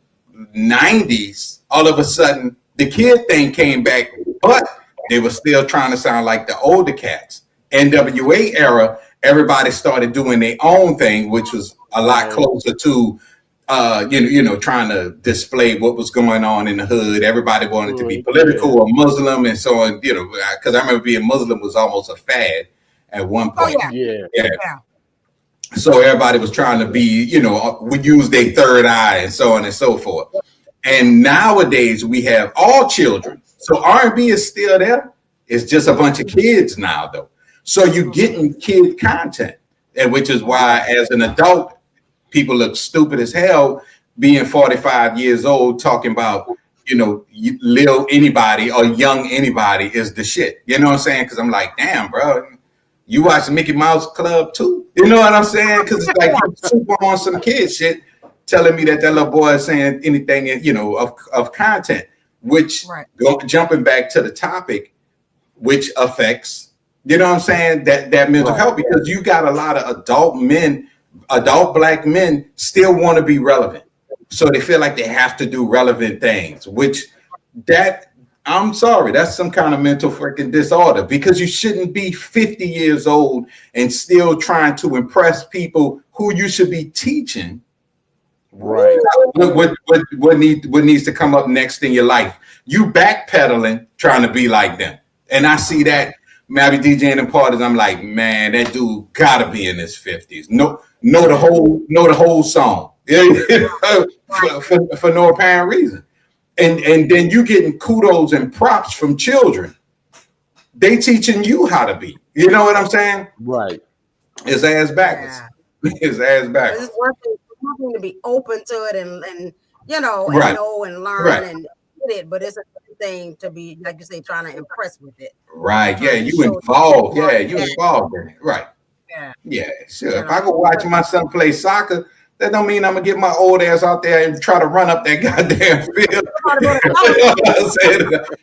90s, all of a sudden the kid thing came back, but they were still trying to sound like the older cats. NWA era, everybody started doing their own thing, which was a lot closer to trying to display what was going on in the hood. Everybody wanted to be political or Muslim and so on, because I remember being Muslim was almost a fad at one point. So everybody was trying to be, would use their third eye and so on and so forth. And nowadays we have all children. So R&B is still there. It's just a bunch of kids now, though. So you're getting kid content, and which is why as an adult, people look stupid as hell being 45 years old talking about, little anybody or young anybody is the shit. You know what I'm saying? Because I'm like, damn, bro, you watch Mickey Mouse Club too? You know what I'm saying? Because it's like super on some kid shit telling me that little boy is saying anything, of content, which jumping back to the topic, which affects, you know what I'm saying, that mental health, because you got a lot of adult black men still want to be relevant. So they feel like they have to do relevant things, I'm sorry, that's some kind of mental freaking disorder, because you shouldn't be 50 years old and still trying to impress people who you should be teaching. Right. What needs to come up next in your life? You backpedaling, trying to be like them. And I see that, maybe DJing in parties, I'm like, man, that dude gotta be in his 50s. Know the whole song. for no apparent reason. And then you getting kudos and props from children. They teaching you how to be. You know what I'm saying? Right. His ass backwards. His ass backwards. It's one thing to be open to it and know and learn and get it, but it's a thing to be, like you say, trying to impress with it. Right. Yeah, you involved. Yeah, you involved in it. Right. Yeah, sure. If I go watch my son play soccer, that don't mean I'm gonna get my old ass out there and try to run up that goddamn field.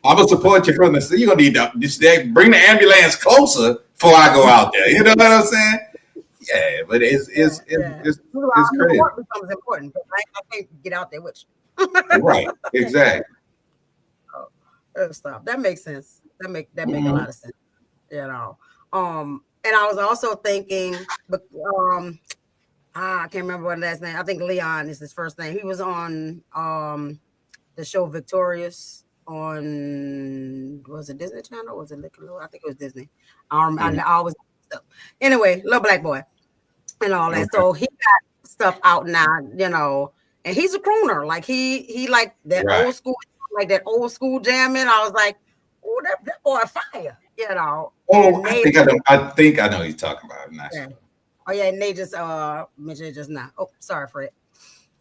I'm gonna support you from the. You're gonna need to just bring the ambulance closer before I go out there. You know what I'm saying? Yeah, but it's crazy. Support becomes important, but I can't get out there with you. Right. Exactly. Stuff that makes sense. That make a lot of sense. And I was also thinking, but I can't remember what last name. I think Leon is his first name. He was on the show Victorious on, was it Disney Channel? Or was it Nickelodeon? I think it was Disney. I always anyway, little black boy and all that. Okay. So he got stuff out now, and he's a crooner. Like he like that old school, like that old school jamming. I was like, oh, that boy fire, Oh, I think I know who you're talking about. I'm not sure. Oh yeah, and they just mentioned it just now. Oh, sorry for it.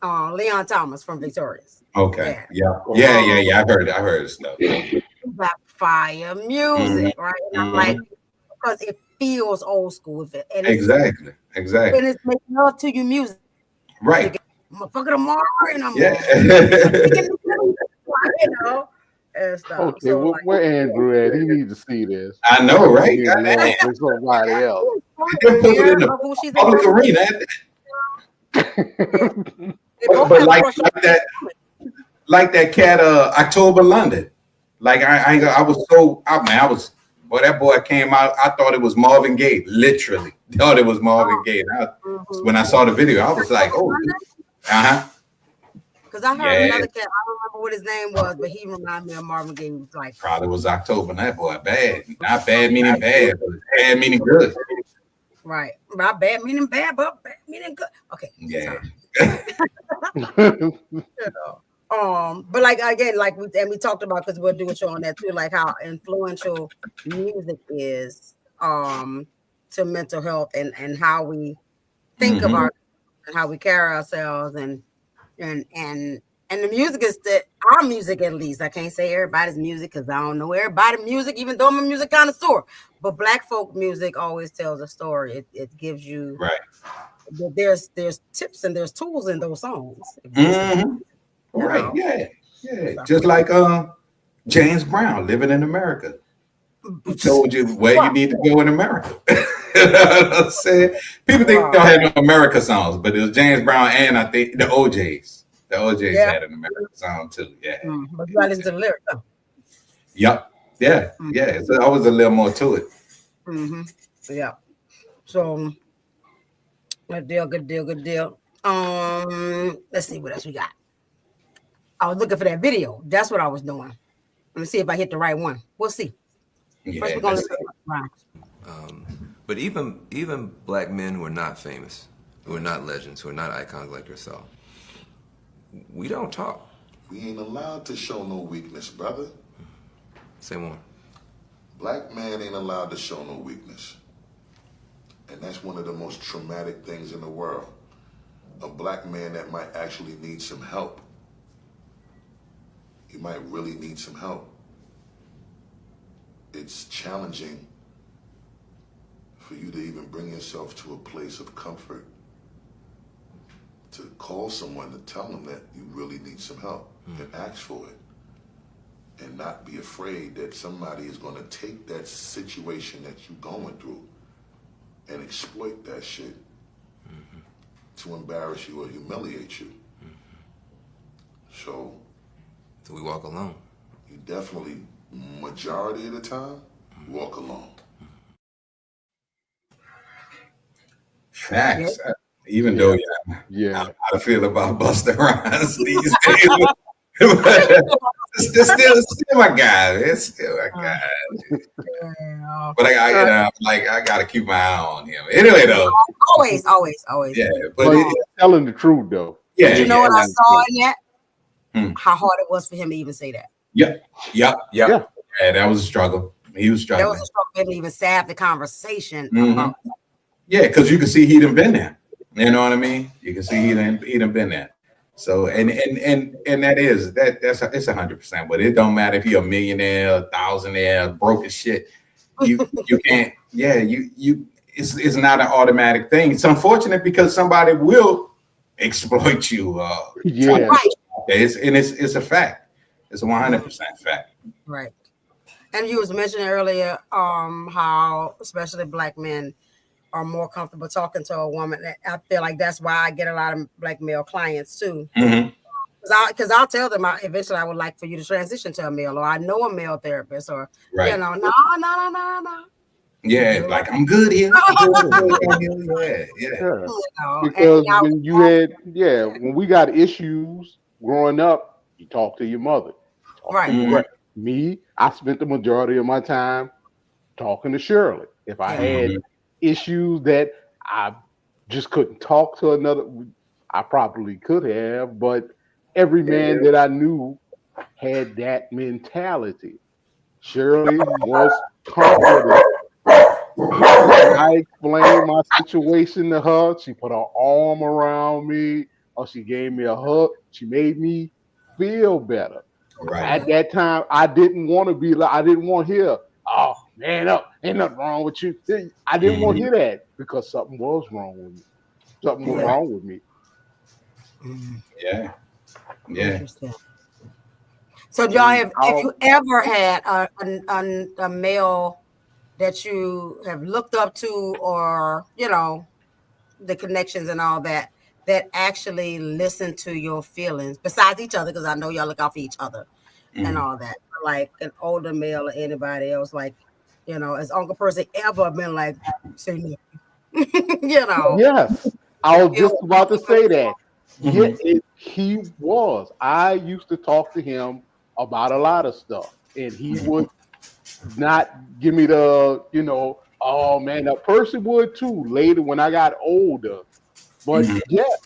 Leon Thomas from Victorious. Okay. Yeah. I heard his stuff. That fire music, right? And I'm like, because it feels old school. Exactly. And it's making love to your music. Right. Motherfucker tomorrow, and I'm and stuff. Okay, so, where Andrew at? He needs to see this. I know, right? Somebody else. Put it in the public arena. But like that cat, October London. Like I was that boy came out. I thought it was Marvin Gaye. Literally, thought it was Marvin Gaye. When I saw the video, I was like, oh, because I heard another cat. I don't remember what his name was, but he reminded me of Marvin Gaye. Like probably was October. That boy bad, not bad meaning bad, but bad meaning good. Right, not bad meaning bad, but bad meaning good. Okay. Yeah. But like again, like we talked about, because we'll do a show on that too, like how influential music is to mental health and how we think of our and how we carry ourselves and the music is our music, at least. I can't say everybody's music because I don't know everybody's music, even though I'm a music connoisseur. But Black folk music always tells a story. It gives you There's tips and there's tools in those songs. Right? Yeah. Just like James Brown, Living in America. Who told you where you need to go in America? I'm saying? People think they don't have no America songs, but it was James Brown and I think the OJs. The OJs had an American song too. Yeah. But you gotta listen to the lyrics. Yep. Yeah. Yeah. So I was a little more to it. Yeah. So good deal. Let's see what else we got. I was looking for that video. That's what I was doing. Let me see if I hit the right one. We'll see. Yeah, first, we're gonna listen. But even black men who are not famous, who are not legends, who are not icons like yourself, we don't talk. We ain't allowed to show no weakness, brother. Say more. Black man ain't allowed to show no weakness. And that's one of the most traumatic things in the world. A black man that might actually need some help. He might really need some help. It's challenging for you to even bring yourself to a place of comfort, to call someone to tell them that you really need some help and ask for it, and not be afraid that somebody is going to take that situation that you're going through and exploit that shit to embarrass you or humiliate you. So we walk alone. You definitely, majority of the time, walk alone. Facts. Even though, I feel about Busta Rhymes these days. It's still my guy. It's still my guy. But I gotta keep my eye on him. Anyway, though. Always. Yeah, but he's telling the truth, though. Yeah. You know what I saw in that? How hard it was for him to even say that. Yeah, that was a struggle. He was struggling. That was a struggle for him to even have the conversation. Yeah, because you can see he done been there. You know what I mean? You can see he done been there. So and that's it's 100%. But it don't matter if you're a millionaire, a thousandaire, broke as shit. You can't. Yeah, you. It's not an automatic thing. It's unfortunate because somebody will exploit you. It's a fact. It's a 100% fact. Right. And you was mentioning earlier how especially black men are more comfortable talking to a woman. I feel like that's why I get a lot of black male clients too. Because I'll tell them eventually I would like for you to transition to a male, or I know a male therapist, or you know, no. Yeah, like I'm good here. Because when you had, when we got issues growing up, you talk to your mother. Right. Me, I spent the majority of my time talking to Shirley. If I had issues that I just couldn't talk to another, I probably could have, but every man that I knew had that mentality. Shirley was confident. I explained my situation to her. She put her arm around me, or she gave me a hug. She made me feel better. At that time, I didn't want to be like, I didn't want to hear, oh, man up, ain't nothing wrong with you. I didn't want to hear that because something was wrong with me. Something was wrong with me. Yeah. So, y'all have you ever had a male that you have looked up to, or you know, the connections and all that actually listen to your feelings besides each other? Because I know y'all look out for each other and all that. Like an older male or anybody else, like, you know, has Uncle Percy ever been like, say no? You know. Yes, I was just about to say that. He was. I used to talk to him about a lot of stuff, and he would not give me the, you know, oh man, that Percy would too later when I got older. But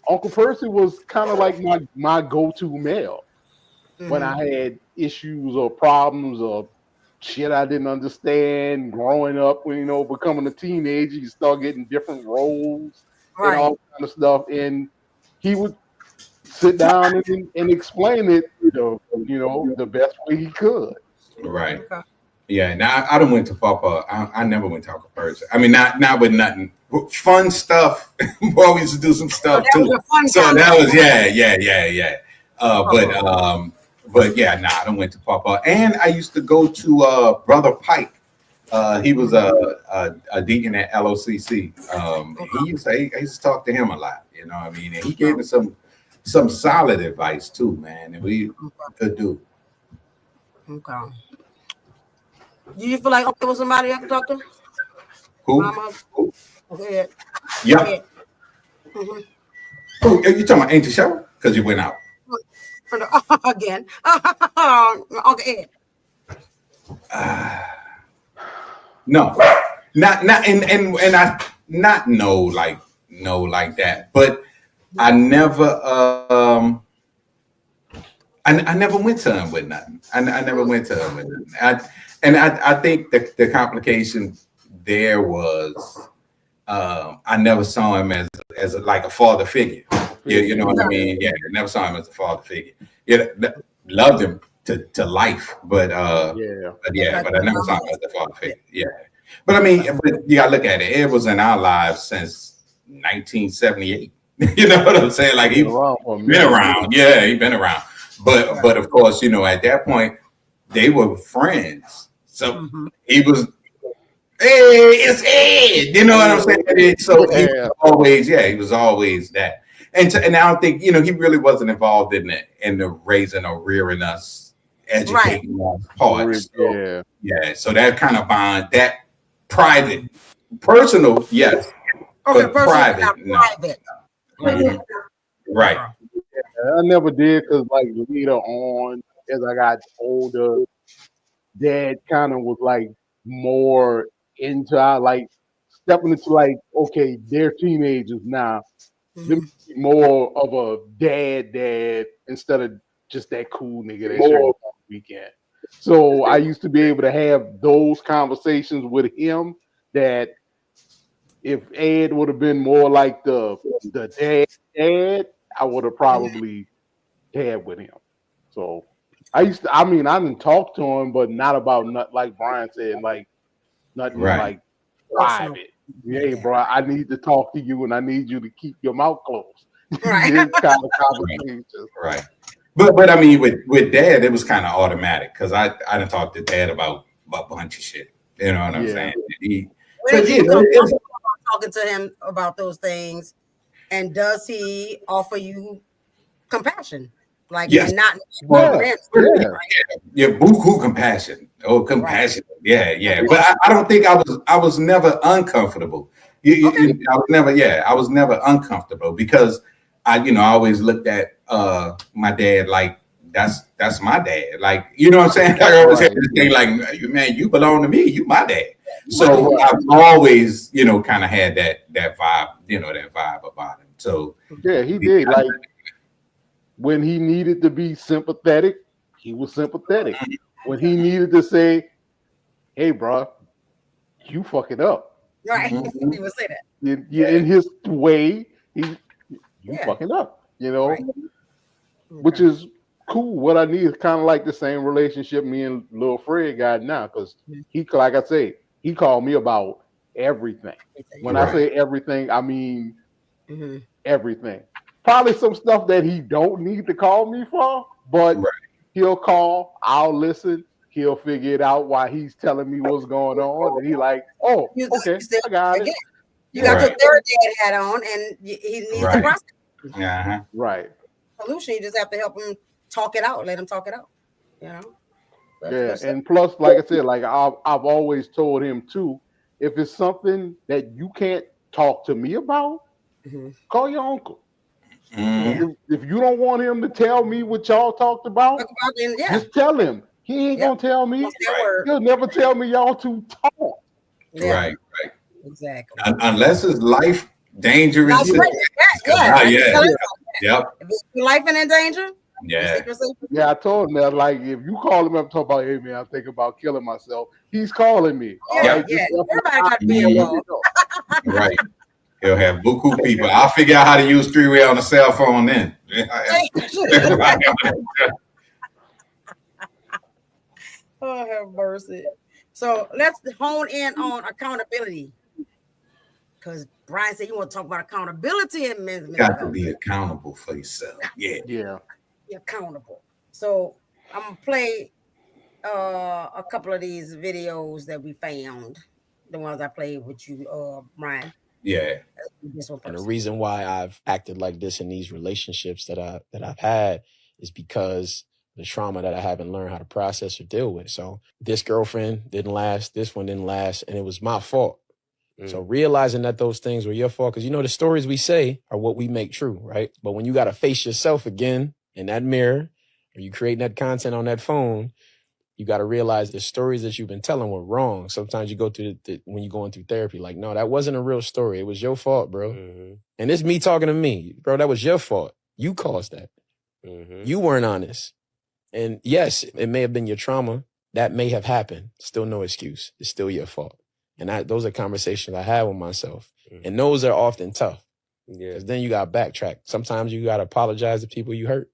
Uncle Percy was kind of like my go-to male when I had issues or problems or shit I didn't understand growing up. When, you know, becoming a teenager, you start getting different roles and all kind of stuff, and he would sit down and explain it, you know, the best way he could. Right. Yeah. Now I done went to Papa. I never went to Uncle Percy. I mean, not with nothing. Fun stuff. We always used to do some stuff too. So that was But yeah, I done went to Papa, and I used to go to Brother Pike He was a deacon at LOCC. He used to talk to him a lot. You know what I mean? And he gave us some solid advice too, man. And we could do. Okay. Do you feel like there was somebody I could talk to? Who? Mama? Okay. Yeah. Mm-hmm. Oh, you talking about Ancient Show? Because you went out. Again. Okay. No, not and I not like that. But I never I never went to him with nothing. I never went to him with nothing. I think the complication there was I never saw him as like a father figure. You know what I mean? Yeah, I never saw him as a father figure. Yeah, loved him to life, but I never saw him as a father figure. Yeah, but I mean, you gotta look at it. It was in our lives since 1978. You know what I'm saying? Like he's been around. Yeah, he's been around. But of course, you know, at that point, they were friends. So he was, hey, it's Ed. You know what I'm saying? So he was always that. And I don't think, you know, he really wasn't involved in the raising or rearing us, educating us part. So, so that kind of bond, that private, personal, yes, but private, no. Right. I never did because, like, later on, as I got older, Dad kind of was like more into like stepping into like, okay, they're teenagers now. More of a dad instead of just that cool nigga that showed up on the weekend. So I used to be able to have those conversations with him that if Ed would have been more like the dad, I would have probably had with him. So I didn't talk to him, but not about like Brian said, like nothing like private. Hey, bro, I need to talk to you, and I need you to keep your mouth closed. Right. This kind of conversation. Right. But I mean, with Dad, it was kind of automatic because I didn't talk to Dad about a bunch of shit. You know what I'm saying? Talking to him about those things, and does he offer you compassion? Like, and not buku compassion. Oh, compassion. Right. Yeah. But I don't think I was never uncomfortable. I was never uncomfortable because I always looked at my dad like that's my dad. Like, you know what I'm saying? I always had this thing like, man, you belong to me. You my dad. So I've always, kind of had that vibe, that vibe about him. So yeah, he did. Like when he needed to be sympathetic, he was sympathetic. When he needed to say, "Hey, bro, you fuck it up," right? He would say that. In his way, you fucking up, which is cool. What I need is kind of like the same relationship me and Lil Fred got now, because he, like I say, he called me about everything. When I say everything, I mean everything. Probably some stuff that he don't need to call me for, but he'll call, I'll listen, he'll figure it out while he's telling me what's going on, and he like, oh, okay, I got it. You got your third dad hat on, and he needs to process. Right. Solution, you just have to help him talk it out, let him talk it out. And plus, like I said, like I've always told him too, if it's something that you can't talk to me about, call your uncle. If you don't want him to tell me what y'all talked about, just tell him. He ain't gonna tell me. He'll never tell me y'all to talk. Right. Exactly. Unless it's life dangerous. Yep. If your life in danger. I told him that, like, if you call him up and talk about, hey man, I'm thinking about killing myself, he's calling me. Everybody got to be involved. Right. He'll have buku people. I'll figure out how to use three-way on the cell phone then. Oh, have mercy. So let's hone in on accountability. Because Brian said you want to talk about accountability in men's mental health. Got to be accountable for yourself. Yeah. Be accountable. So I'm going to play a couple of these videos that we found, the ones I played with you, Brian. Yeah. This one And the first. reason why I've acted like this in these relationships that I've had is because the trauma that I haven't learned how to process or deal with. So this girlfriend didn't last, this one didn't last, and it was my fault. So realizing that those things were your fault, because the stories we say are what we make true, right? But when you got to face yourself again in that mirror, or you creating that content on that phone, you got to realize the stories that you've been telling were wrong. Sometimes you go through when you're going through therapy, like, no, that wasn't a real story. It was your fault, bro. Mm-hmm. And it's me talking to me, bro. That was your fault. You caused that. Mm-hmm. You weren't honest. And yes, it may have been your trauma. That may have happened. Still no excuse. It's still your fault. And those are conversations I have with myself. Mm-hmm. And those are often tough. Yeah. Because then you got to backtrack. Sometimes you got to apologize to people you hurt.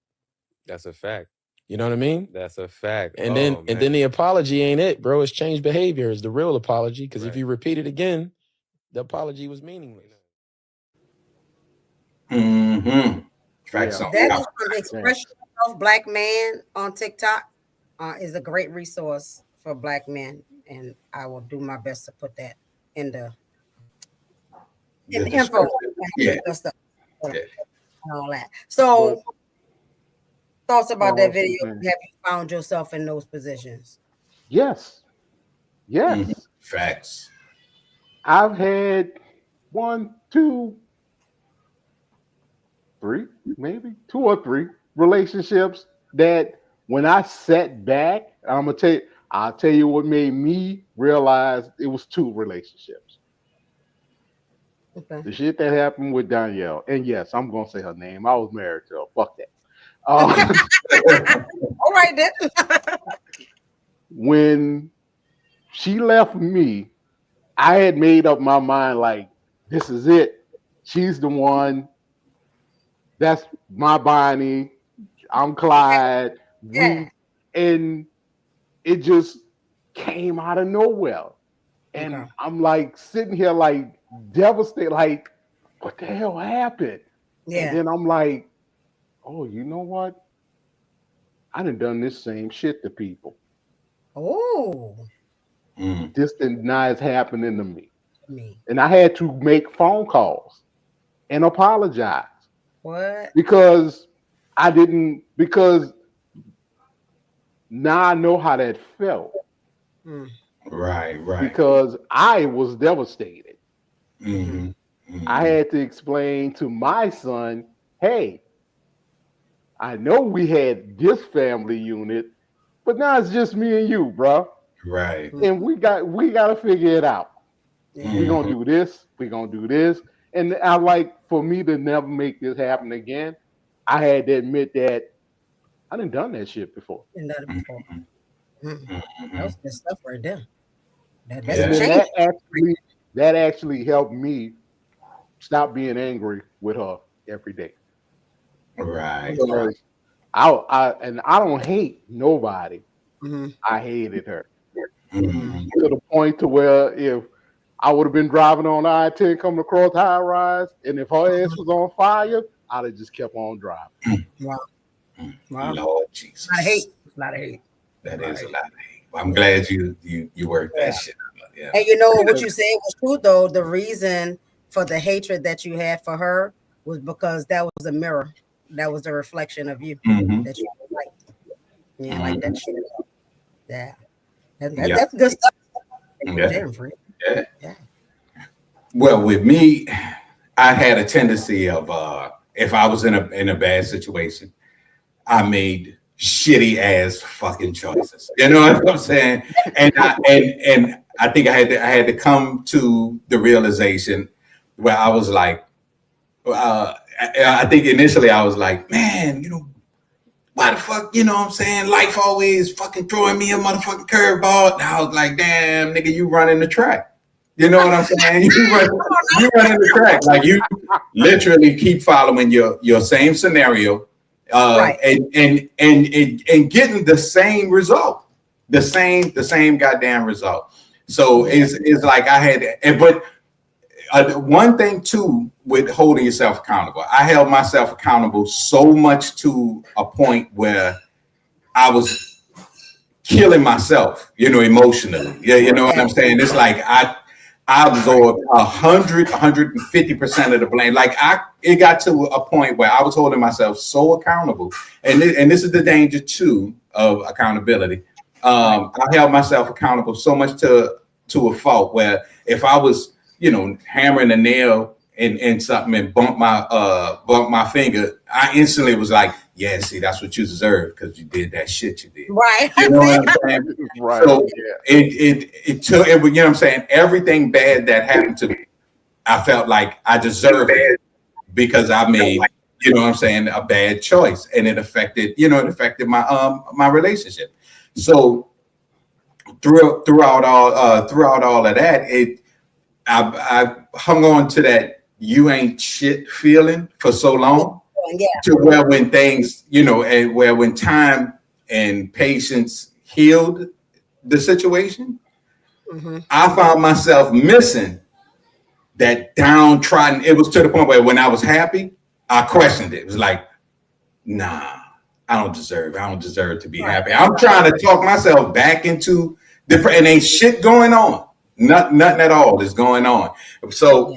That's a fact. You know what I mean? That's a fact. And then the apology ain't it, bro. It's changed behavior is the real apology. Because if you repeat it again, the apology was meaningless. Mm-hmm. That is from Expression of Black Man on TikTok. Is a great resource for Black men, and I will do my best to put that in the info. Yeah. And all that. So, thoughts about that video? Have you found yourself in those positions? Yes. Yes. Mm-hmm. Facts. I've had 1, 2, 3, maybe 2 or 3 relationships that when I sat back, I'll tell you what made me realize it was 2 relationships. Okay. The shit that happened with Danielle, and yes, I'm gonna say her name. I was married to her. Fuck that. All right then. When she left me, I had made up my mind like, this is it. She's the one. That's my Bonnie. I'm Clyde. And it just came out of nowhere. And I'm like sitting here like devastated, like, what the hell happened? Yeah. And then I'm like, oh, you know what? I done this same shit to people. Oh. This did not happening to me. And I had to make phone calls and apologize. What? Because now I know how that felt. Right. Because I was devastated. Mm-hmm. I had to explain to my son, hey, I know we had this family unit, but now it's just me and you, bro. Right. And we got to figure it out. Mm-hmm. We're going to do this. We're going to do this. And I for me to never make this happen again, I had to admit that I done that shit before. Mm-hmm. That was good stuff right there. That actually helped me stop being angry with her every day. Right. Because I don't hate nobody. Mm-hmm. I hated her to the point to where if I would have been driving on I-10 coming across high rise, and if her ass was on fire, I'd have just kept on driving. Wow. Lord Jesus. A lot of hate. That is a lot of hate. Well, I'm glad you worked that shit out. Yeah. And what you said was true though. The reason for the hatred that you had for her was because that was a mirror. That was a reflection of you that you liked. Yeah, like that shit. Yeah. That's good stuff. Yeah. Well, with me, I had a tendency of if I was in a bad situation, I made shitty ass fucking choices. You know what I'm saying? And I think I had to come to the realization where I was like, I think initially I was like, man, why the fuck, what I'm saying? Life always fucking throwing me a motherfucking curveball. And I was like, damn, nigga, you running the track. You know what I'm saying? You running the track. Like you literally keep following your same scenario. And getting the same result, the same goddamn result. So it's like I had, but one thing too with holding yourself accountable, I held myself accountable so much to a point where I was killing myself, emotionally. Yeah, you know what I'm saying? It's like I absorbed 150% of the blame. Like it got to a point where I was holding myself so accountable. And this is the danger too of accountability. I held myself accountable so much to a fault where if I was, hammering a nail in something and bump my finger, I instantly was like, yeah, see, that's what you deserve because you did that shit you did. Right. You know what I'm saying? Right. So it took, you know what I'm saying? Everything bad that happened to me, I felt like I deserved it because I made, you know what I'm saying, a bad choice. And it affected my my relationship. So throughout all of that, I hung on to that you ain't shit feeling for so long. Yeah. To where when things, and where when time and patience healed the situation, I found myself missing that downtrodden. It was to the point where when I was happy, I questioned it. It was like, nah, I don't deserve to be happy. I'm trying to talk myself back into and ain't shit going on. Nothing at all is going on. So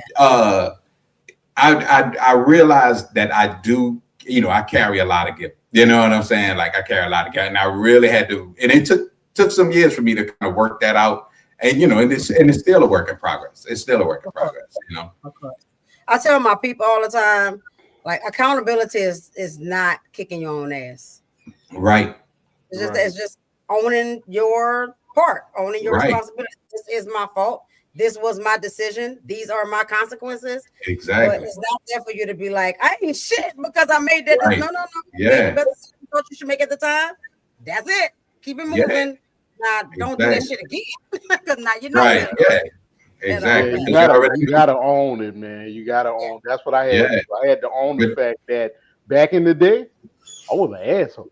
I realized that I do, I carry a lot of guilt. You know what I'm saying? Like I carry a lot of guilt, and I really had to. And it took some years for me to kind of work that out. And and it's still a work in progress. It's still a work in progress. I tell my people all the time, like accountability is not kicking your own ass. Right. It's just owning your part, owning your responsibility. This is my fault. This was my decision. These are my consequences. Exactly. But it's not there for you to be like, I ain't shit because I made that. Right. No. Yeah. But what you should make at the time. That's it. Keep it moving. Yeah. Now, don't do that shit again. Because now you know. Right. Yeah. Exactly. You gotta own it, man. You gotta own. That's what I had. Yeah. I had to own the fact that back in the day, I was an asshole.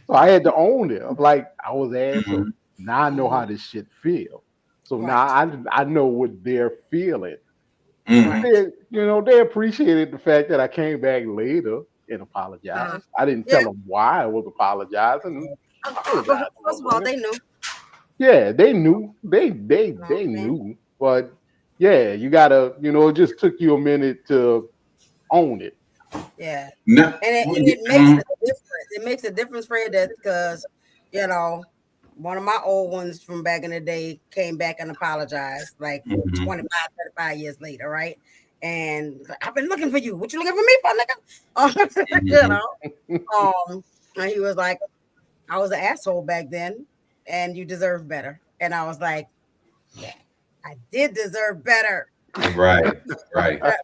So I had to own it. I'm like, I was an asshole. Now I know how this shit feels. So now I know what they're feeling. They appreciated the fact that I came back later and apologized. I didn't tell them why I was apologizing. First of all, they knew. Yeah, they knew. They knew. But yeah, you gotta, it just took you a minute to own it. Yeah. No. And it makes a difference. It makes a difference, Fred, that because, one of my old ones from back in the day came back and apologized like 25, 35 years later, right? And I've been looking for you. What you looking for me for, nigga? And he was like, I was an asshole back then, and you deserve better. And I was like, yeah, I did deserve better. Right. I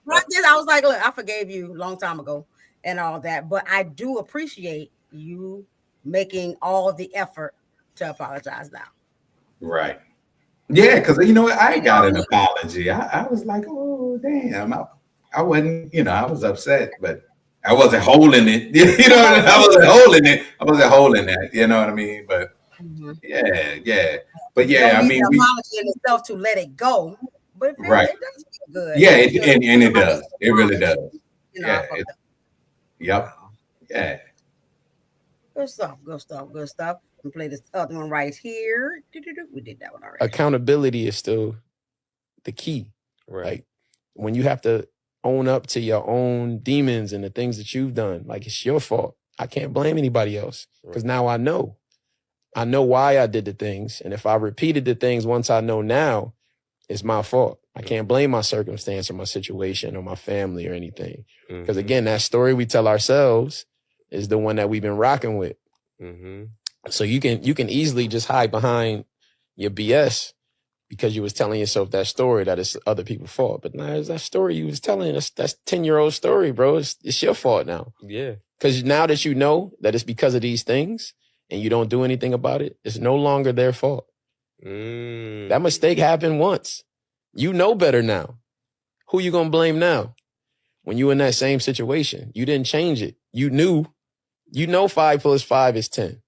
was like, look, I forgave you a long time ago and all that, but I do appreciate you making all the effort to apologize now. Right. Yeah, because I got an apology. I was like, oh damn, I wasn't, I was upset, but I wasn't holding it. I wasn't holding it. I wasn't holding that. You know what I mean? But yeah. But yeah, I mean, apology in itself to let it go. But it does feel good. Yeah, and it does. It really does. Yeah. Yep. Yeah. Good stuff. And play this other one right here. We did that one already. Accountability is still the key, right? Like when you have to own up to your own demons and the things that you've done, like it's your fault. I can't blame anybody else because now I know why I did the things. And if I repeated the things once I know now, it's my fault. I can't blame my circumstance or my situation or my family or anything. Because again, that story we tell ourselves is the one that we've been rocking with. So you can easily just hide behind your BS because you was telling yourself that story that it's other people's fault. But now it's that story you was telling us. That's 10-year-old story, bro. It's your fault now. Yeah. Because now that you know that it's because of these things and you don't do anything about it, it's no longer their fault. That mistake happened once. You know better now. Who you gonna blame now? When you in that same situation, you didn't change it. You know 5 + 5 is 10.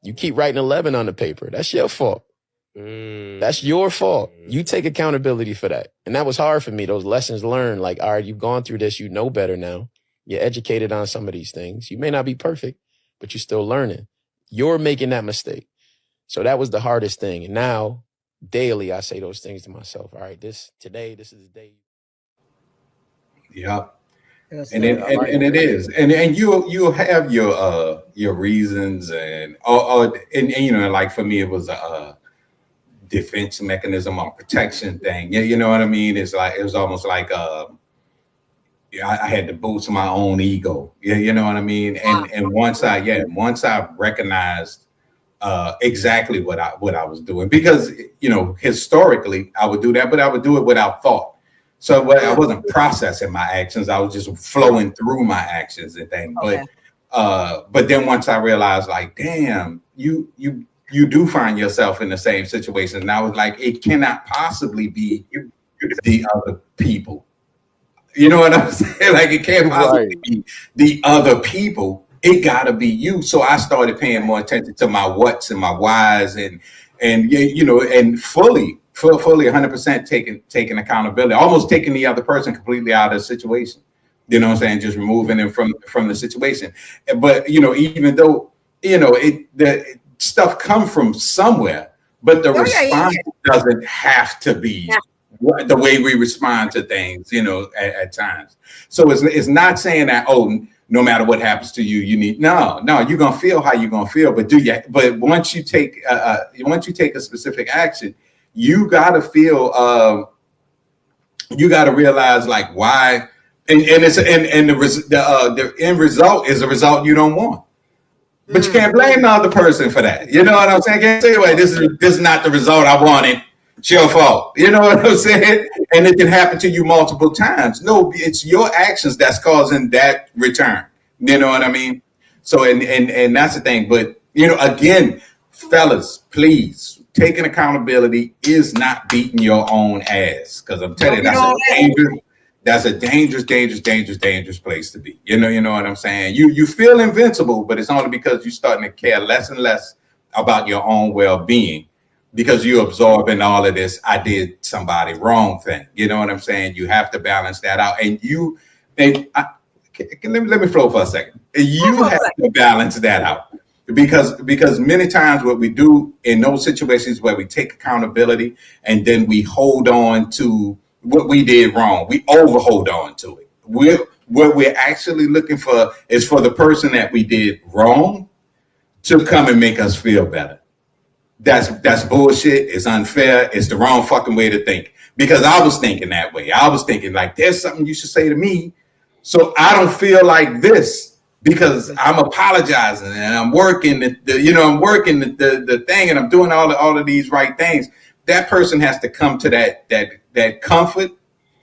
You keep writing 11 on the paper. That's your fault. That's your fault. You take accountability for that. And that was hard for me. Those lessons learned, like, all right, you've gone through this. You know better now. You're educated on some of these things. You may not be perfect, but you're still learning. You're making that mistake. So that was the hardest thing. And now daily I say those things to myself. All right, this is the day. Yeah. Yes, And sir. it is, and you'll have your reasons and like for me it was a defense mechanism or protection thing. You know what I mean? It's like it was almost like I had to boost my own ego. Yeah, you know what I mean? And once I recognized exactly what I was doing, because historically I would do that, but I would do it without thought. So I wasn't processing my actions. I was just flowing through my actions and things. Okay. But then once I realized, like, damn, you do find yourself in the same situation. And I was like, it cannot possibly be the other people. You know what I'm saying? Like, it can't possibly be the other people. It gotta be you. So I started paying more attention to my whats and my whys and fully 100% taking accountability, almost taking the other person completely out of the situation. You know what I'm saying? Just removing them from the situation. But even though the stuff come from somewhere, but the response doesn't have to be the way we respond to things, at times. So it's not saying that, no matter what happens to you, you need no, you're gonna feel how you're gonna feel. But once you take a specific action, you gotta feel you gotta realize like why, and the end result is a result you don't want. But you can't blame the other person for that. You know what I'm saying? I can't say, well, this is not the result I wanted. It's your fault. You know what I'm saying? And it can happen to you multiple times. No, it's your actions that's causing that return. You know what I mean? So and that's the thing. But again, fellas, please, taking accountability is not beating your own ass. Because I'm telling you, that's a dangerous place to be. You know what I'm saying? You feel invincible, but it's only because you're starting to care less and less about your own well-being, because you're absorbing all of this I did somebody wrong thing. You know what I'm saying? You have to balance that out. Let me flow for a second. You have to balance that out. Because many times what we do in those situations where we take accountability and then we hold on to what we did wrong, we overhold on to it. What we're actually looking for is for the person that we did wrong to come and make us feel better. That's bullshit. It's unfair. It's the wrong fucking way to think. Because I was thinking that way. I was thinking like, there's something you should say to me so I don't feel like this, because I'm apologizing and I'm working the thing and I'm doing all of these right things. That person has to come to that comfort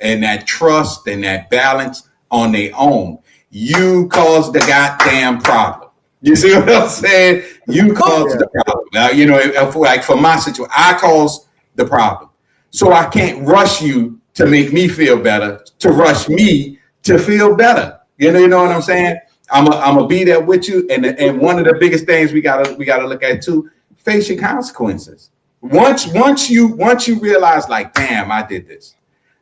and that trust and that balance on their own. You caused the goddamn problem. You see what I'm saying? You caused the problem. Now, like for my situation, I caused the problem. So I can't rush you to make me feel better, to rush me to feel better. You know what I'm saying? I'm gonna be there with you. And one of the biggest things we gotta look at too, face your consequences. Once you realize like, damn, I did this,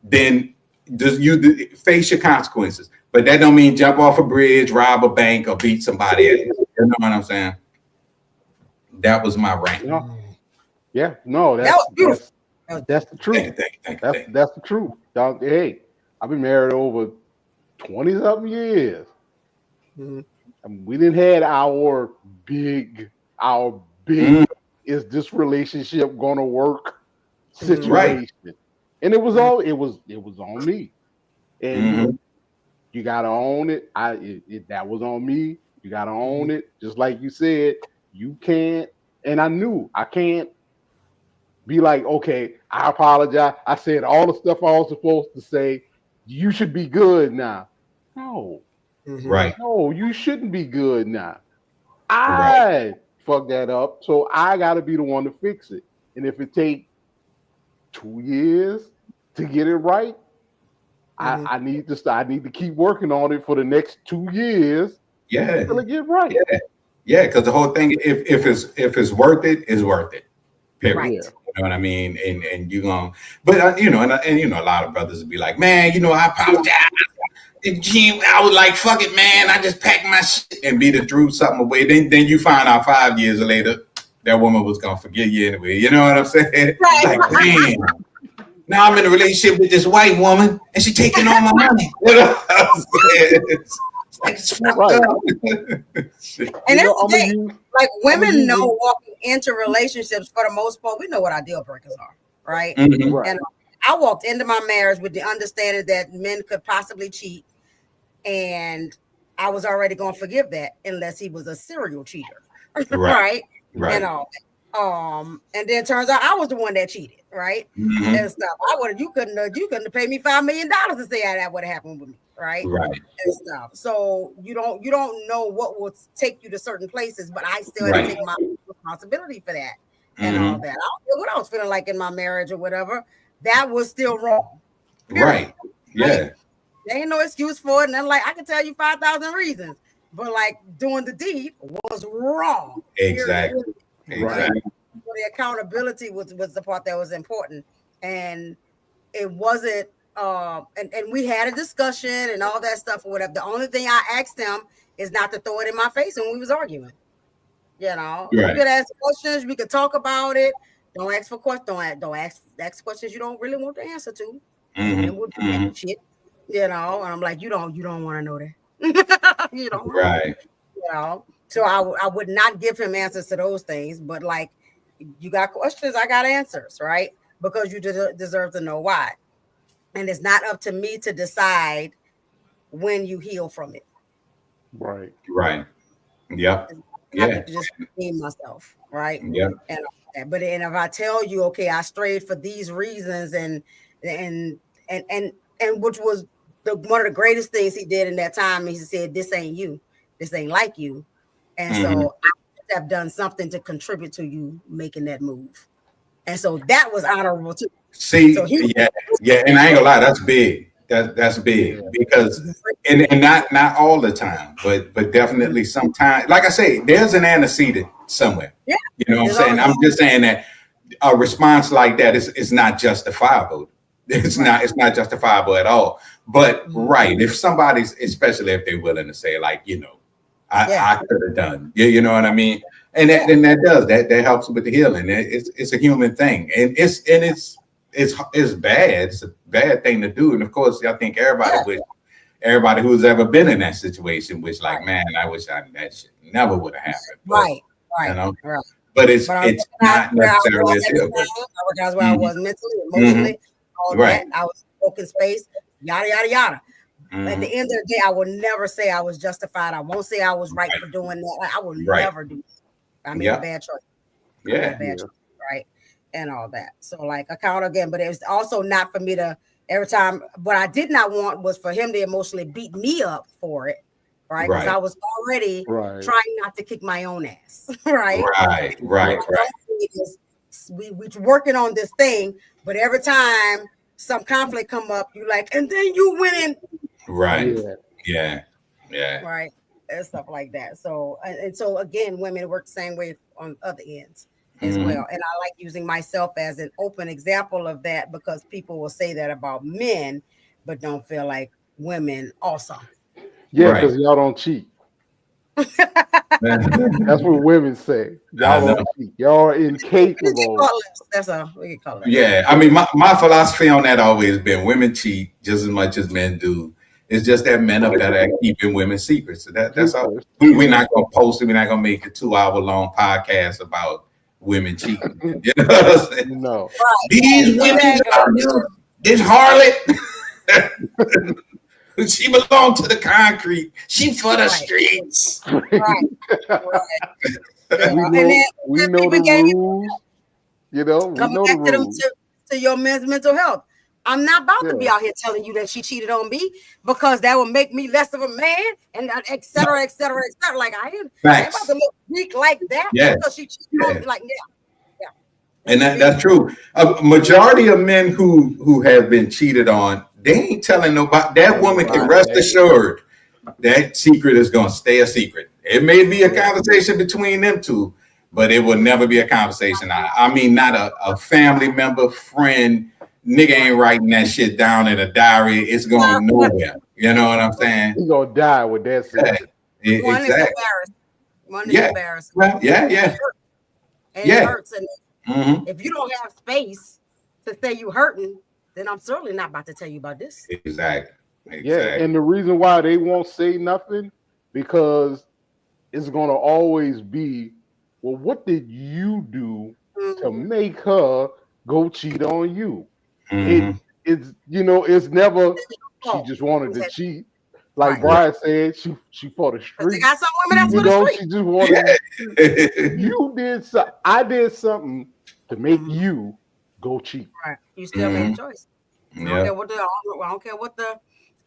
then you face your consequences. But that don't mean jump off a bridge, rob a bank, or beat somebody else. You know what I'm saying? That was my rant. Yeah, no, that was beautiful. That's the truth. That's the truth. Hey, I've been married over 20-something years. Mm-hmm. And we didn't had our big is this relationship gonna work situation. Right. And it was on me. And you gotta own it. That was on me. You gotta own it. Just like you said, you can't, and I knew I can't be like, okay, I apologize. I said all the stuff I was supposed to say. You should be good now. No. Right. No, you shouldn't be good now. I fucked that up, so I got to be the one to fix it. And if it takes 2 years to get it right, I need to keep working on it for the next 2 years. Yeah, until it get right. Yeah, because the whole thing, if it's worth it, it's worth it. Period. Right. You know what I mean? And you gonna, but a lot of brothers would be like, man, I apologize. I was like, fuck it, man. I just packed my shit and be to threw something away. Then you find out 5 years later, that woman was gonna forgive you anyway. You know what I'm saying? Right. Like, damn. Now I'm in a relationship with this white woman, and she's taking all my money. You know what I'm saying? It's like it's fucked Right. up. And that's the thing. Like women know walking into relationships for the most part. We know what our deal breakers are, right? Mhm. Right. And I walked into my marriage with the understanding that men could possibly cheat, and I was already going to forgive that unless he was a serial cheater, right? Right. And and then it turns out I was the one that cheated, right? Mhm. And stuff. You couldn't have paid me $5 million to say that would have happened with me, right? Right. And stuff. So you don't know what will take you to certain places, but I still had to take my responsibility for that and all that. I don't care what I was feeling like in my marriage or whatever. That was still wrong. Period. Right. Yeah. Right? There ain't no excuse for it. And then, like, I can tell you 5,000 reasons, but like doing the deed was wrong. Exactly. Right. So the accountability was the part that was important. And it wasn't, and we had a discussion and all that stuff or whatever. The only thing I asked him is not to throw it in my face when we was arguing. You know, you could ask questions, we could talk about it. Don't ask for questions. Don't ask questions you don't really want the answer to. And we'll do that shit. You know, and I'm like, you don't want to know that. You don't. Right. You know, so I would not give him answers to those things, but like, you got questions, I got answers, right? Because you deserve to know why. And it's not up to me to decide when you heal from it. Right. Right. Yep. I just redeem myself, right? Yep. And if I tell you, okay, I strayed for these reasons, and which was one of the greatest things he did in that time, he said, "This ain't you. This ain't like you," and so I have done something to contribute to you making that move, and so that was honorable too. See, so yeah, and I ain't gonna lie, that's big. That's big because and not all the time, but definitely sometimes. Like I say, there's an antecedent somewhere. Yeah, you know what I'm saying. I'm just saying that a response like that is not justifiable. It's not justifiable at all. But right, if somebody's, especially if they're willing to say, like, you know, I could have done, you know what I mean, and that helps with the healing. It's a human thing, and it's bad. It's a bad thing to do, and of course, I think everybody who's ever been in that situation wish, like, man, I wish that shit never would have happened. Right. You know, but it's not necessarily a deal breaker. I recognize where I was mentally, emotionally, all that. I was in open space, yada yada yada. At the end of the day, I will never say I was justified. I won't say I was right for doing that. I will never do that. I made a bad choice. Right, and all that. So like account again, but it was also not for me to every time. What I did not want was for him to emotionally beat me up for it. Right, because I was already trying not to kick my own ass. Right. We working on this thing, but every time some conflict come up, you like, and then you went in. Right. Yeah. Right, and stuff like that. So and so again, women work the same way on other ends as well. And I like using myself as an open example of that because people will say that about men, but don't feel like women also. Yeah, because y'all don't cheat. That's what women say. Y'all don't cheat. Y'all are incapable. That's we can call it. Yeah, I mean, my philosophy on that always been women cheat just as much as men do. It's just that men are better at keeping women's secrets. So that's all. We're not gonna post it. We're not gonna make a 2-hour long podcast about women cheating. You know what I'm saying? No. These women are this harlot. She belonged to the concrete. She for the streets. We know the rules. You know, we know the rules. To your mental health. I'm not about to be out here telling you that she cheated on me because that will make me less of a man and et cetera, et cetera, et cetera. Like I ain't about to look weak like that because she cheated on me. Like and that's true. A majority of men who have been cheated on, they ain't telling nobody. That woman can rest assured that secret is going to stay a secret. It may be a conversation between them two, but it will never be a conversation. I mean, not a family member, friend, nigga ain't writing that shit down in a diary. It's going nowhere. You know what I'm saying? He's going to die with that secret. One is embarrassed. One is embarrassed. Well, yeah. and it hurts. And if you don't have space to say you hurting, then I'm certainly not about to tell you about this. Exactly. Yeah, and the reason why they won't say nothing, because it's going to always be, well, what did you do to make her go cheat on you? It's it's never she just wanted to cheat. Like Brian said, she for the street. They got some women that's for the street. She just wanted. You did so. I did something to make you go cheat. Right. You still made a choice. I don't care what the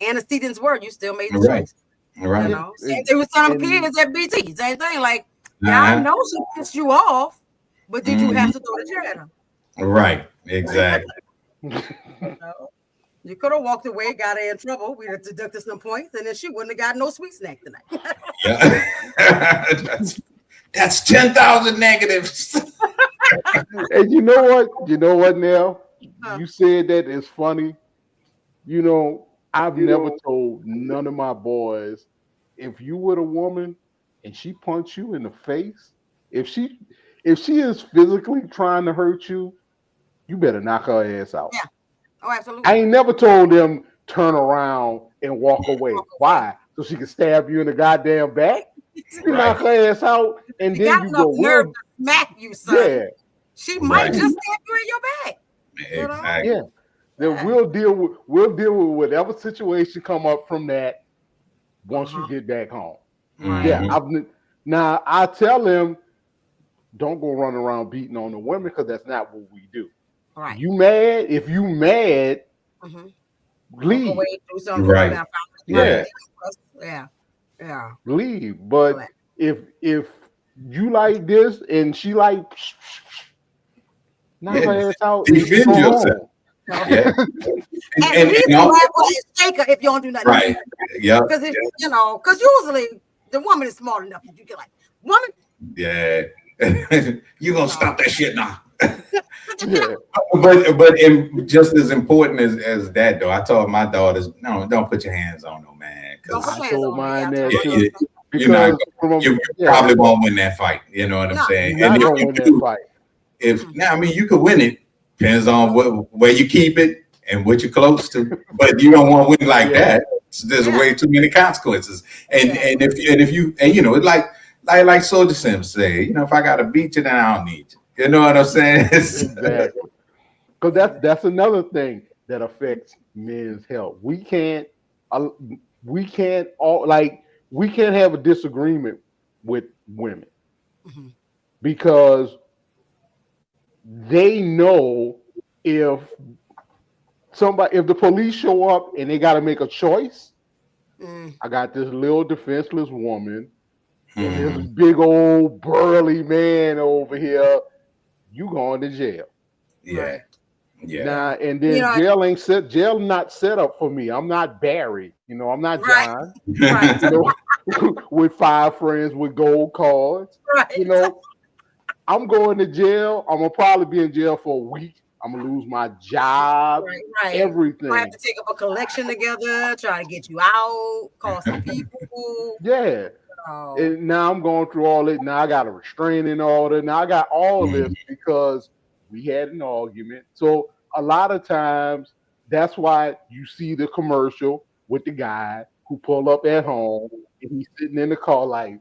antecedents were. You still made the choice. Right. You know, same thing with some kids at BT. Same thing. Like, I know she pissed you off, but did you have to throw the chair at her? Right. Exactly. You could have walked away, got her in trouble. We'd have deducted some points, and then she wouldn't have got no sweet snack tonight. That's 10,000 negatives. And you know what? You know what, Nell? You said that it's funny. You know, I've never told none of my boys, if you were a woman and she punched you in the face, if she is physically trying to hurt you, you better knock her ass out. Yeah. Oh, absolutely. I ain't never told them turn around and walk away. Why? So she can stab you in the goddamn back? You knock her ass out, and you then you go, nerve to smack you, son. Yeah. She might just stab you in your back. Exactly. Yeah. Then we'll deal with whatever situation come up from that once you get back home. Yeah. Now I tell them, don't go running around beating on the women, because that's not what we do. Right. You mad? If you mad, leave. Right. Yeah. Yeah. Leave. But if you like this and she like, knock her ass out. Defend yourself. Yeah. and shake her if you don't do nothing. Right. Yeah. Because because usually the woman is smart enough that you get like, woman. Yeah. You gonna stop that shit now. Yeah. But just as important as that though, I told my daughters, no, don't put your hands on no man. I told mine that too. You probably won't win that fight. You know what I'm saying? And you could win it. Depends on where you keep it and what you're close to. But you don't want to win like that. There's way too many consequences. And if you it's like Soldier Sim say, if I gotta beat you, then I don't need you. You know what I'm saying? Exactly. Because that's another thing that affects men's health. We can't have a disagreement with women because they know if the police show up and they got to make a choice, I got this little defenseless woman and this big old burly man over here, you going to jail. Yeah. Yeah. Nah, and then jail not set up for me. I'm not Barry. I'm not John. Right. With 5 friends with gold cards. Right. I'm going to jail. I'm gonna probably be in jail for a week. I'm gonna lose my job. Right. Everything. I have to take up a collection together, try to get you out, call some people. Yeah. And now I'm going through all it. Now I got a restraining order. Now I got all of this because we had an argument. So a lot of times that's why you see the commercial with the guy who pulled up at home and he's sitting in the car like,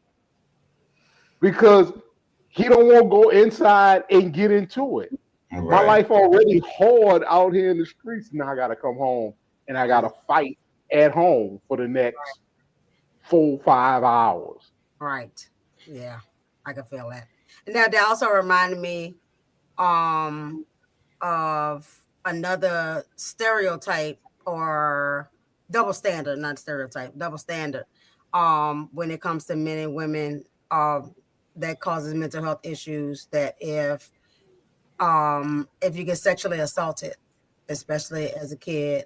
because he don't want to go inside and get into it. Right. My life already hard out here in the streets. Now I got to come home and I got to fight at home for the next 4-5 hours. Right. Yeah, I can feel that. And that also reminded me of another stereotype or double standard, not stereotype, double standard when it comes to men and women that causes mental health issues, that if you get sexually assaulted, especially as a kid,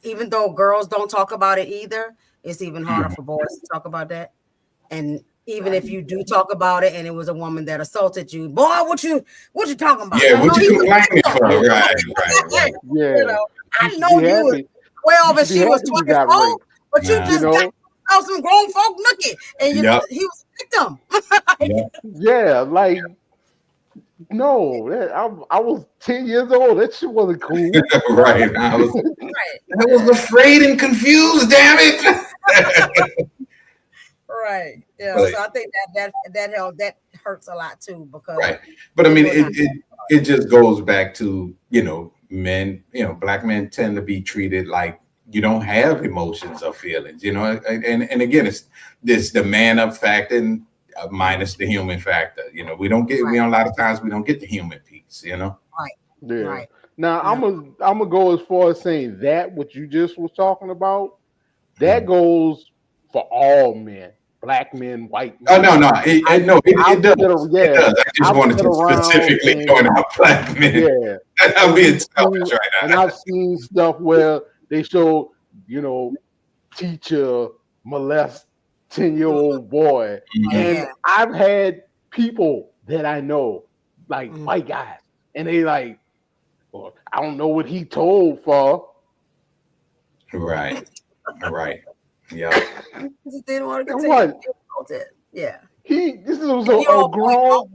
even though girls don't talk about it either, it's even harder for boys to talk about that. And even if you do talk about it and it was a woman that assaulted you, boy, what you talking about? Yeah, what you complaining for? Right. Yeah. I know you was 12 and she was 24, but you just got some grown folk looking. And he was victim. Yeah, like no, I was 10 years old. That shit wasn't cool. Right. I was afraid and confused. Damn it. Right. Yeah. But, so I think that hurts a lot too because right. But I mean, it just goes back to, men, black men tend to be treated like you don't have emotions or feelings, and again, it's the man up factor minus the human factor. We don't get, a lot of times we don't get the human piece, Right. Yeah. Right. Now I'm gonna go as far as saying that what you just was talking about, that goes for all men, black men, white men. Oh no, it does. It does. I just wanted to specifically point out black men. Yeah, I'm being selfish right now. And I've seen stuff where they show, teacher molest 10-year-old boy, and I've had people that I know, like white guys, and they like, well, I don't know what he told for. Right. Yeah. They didn't want to continue. Yeah. This was a grown,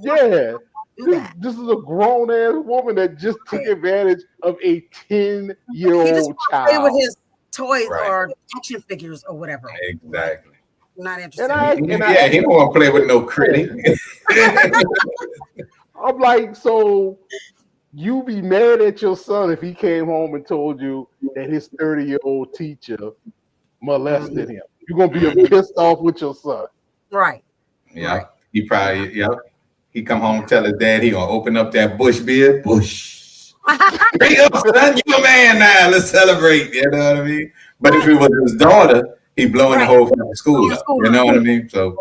this is a grown ass woman that just took advantage of a 10-year-old child. Play with his toys or action figures or whatever. Exactly. Not interested. He don't want to play with no critic. I'm like, so you be mad at your son if he came home and told you that his 30-year-old teacher molested him. You're gonna be pissed off with your son. Right. Yeah. Right. He probably, he come home and tell his dad he gonna open up that bush beer. Bush. Bring up, son, you a man now. Let's celebrate. You know what I mean? But if it was his daughter, he blowing the whole fucking school up. You know what I mean? So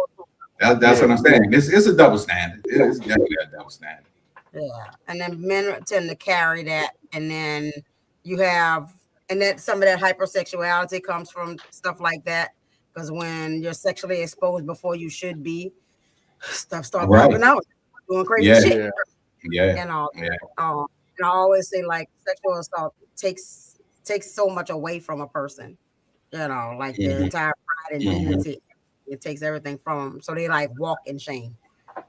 that's what I'm saying. It's a double standard. It's definitely a double standard. Yeah. And then men tend to carry that, and then you have, and that some of that hypersexuality comes from stuff like that. Because when you're sexually exposed before you should be, stuff starts popping out, doing crazy shit. And all. And I always say, like, sexual assault takes so much away from a person. Like the entire pride and dignity. It takes everything from them. So they like walk in shame.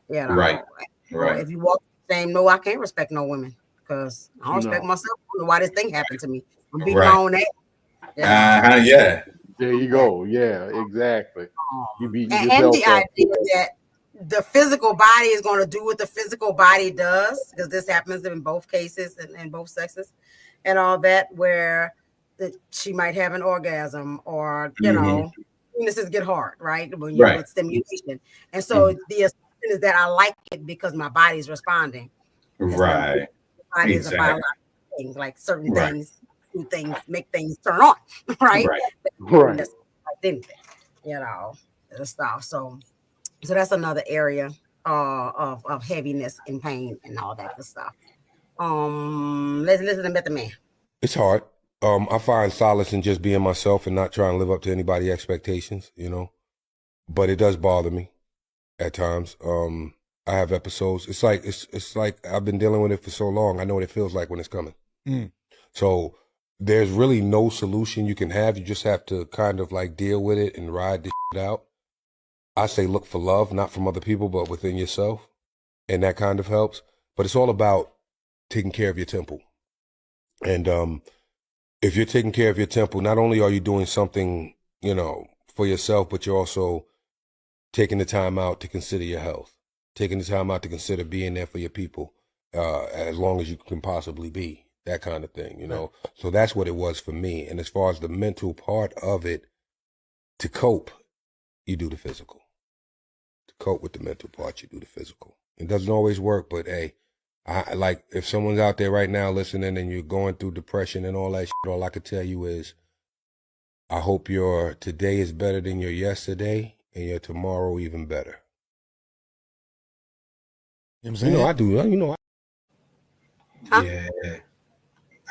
Right. If you walk in shame, no, I can't respect no women because I don't respect myself. I don't know why this thing happened to me. I'm beating my own ass. There you go. Yeah, exactly. You beat yourself and the idea that the physical body is going to do what the physical body does, because this happens in both cases and in both sexes and all that, where she might have an orgasm or, penises get hard, right? When you get stimulation. And so the assumption is that I like it because my body's responding. Right. Body is a biological thing, like certain things. Things make things turn on, right? Didn't they? Stuff. So that's another area of heaviness and pain and all that good stuff. Let's listen to Method Man. It's hard. I find solace in just being myself and not trying to live up to anybody's expectations, but it does bother me at times. I have episodes. It's like I've been dealing with it for so long. I know what it feels like when it's coming. So there's really no solution you can have. You just have to kind of like deal with it and ride this shit out. I say look for love, not from other people, but within yourself. And that kind of helps. But it's all about taking care of your temple. And if you're taking care of your temple, not only are you doing something, for yourself, but you're also taking the time out to consider your health, taking the time out to consider being there for your people as long as you can possibly be. That kind of thing, So that's what it was for me. And as far as the mental part of it, to cope, you do the physical. To cope with the mental part, you do the physical. It doesn't always work, but hey, I like if someone's out there right now listening and you're going through depression and all that shit, all I could tell you is I hope your today is better than your yesterday and your tomorrow even better. You know what I'm saying? I do. Yeah.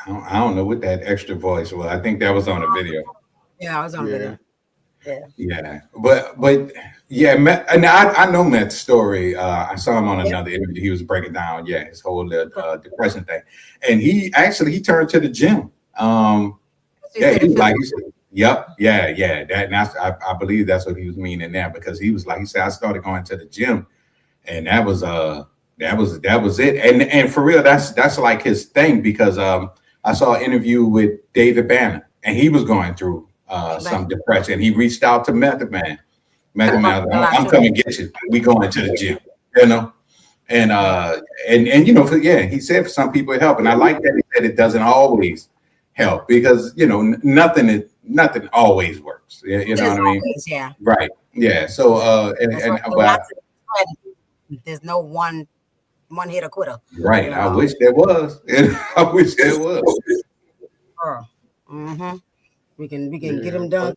I don't know what that extra voice was. I think that was on a video. Yeah, I was on video. Yeah. But and I know Matt's story. I saw him on another interview. He was breaking down, his whole depression thing. And he turned to the gym. Yep. Yeah. I believe that's what he was meaning there, because he was like, he said, I started going to the gym, and that was it. And for real, that's like his thing, because I saw an interview with David Banner, and he was going through some depression. He reached out to Method Man. Method Man, I'm coming to get you. We going to the gym, you know. And he said for some people it helped, and I like that he said it doesn't always help, because nothing always works. You know what I mean? Always, yeah. Right. Yeah. So there's no one hitter quitter. Right. I wish there was. I wish there was. Mm-hmm. We can get them done.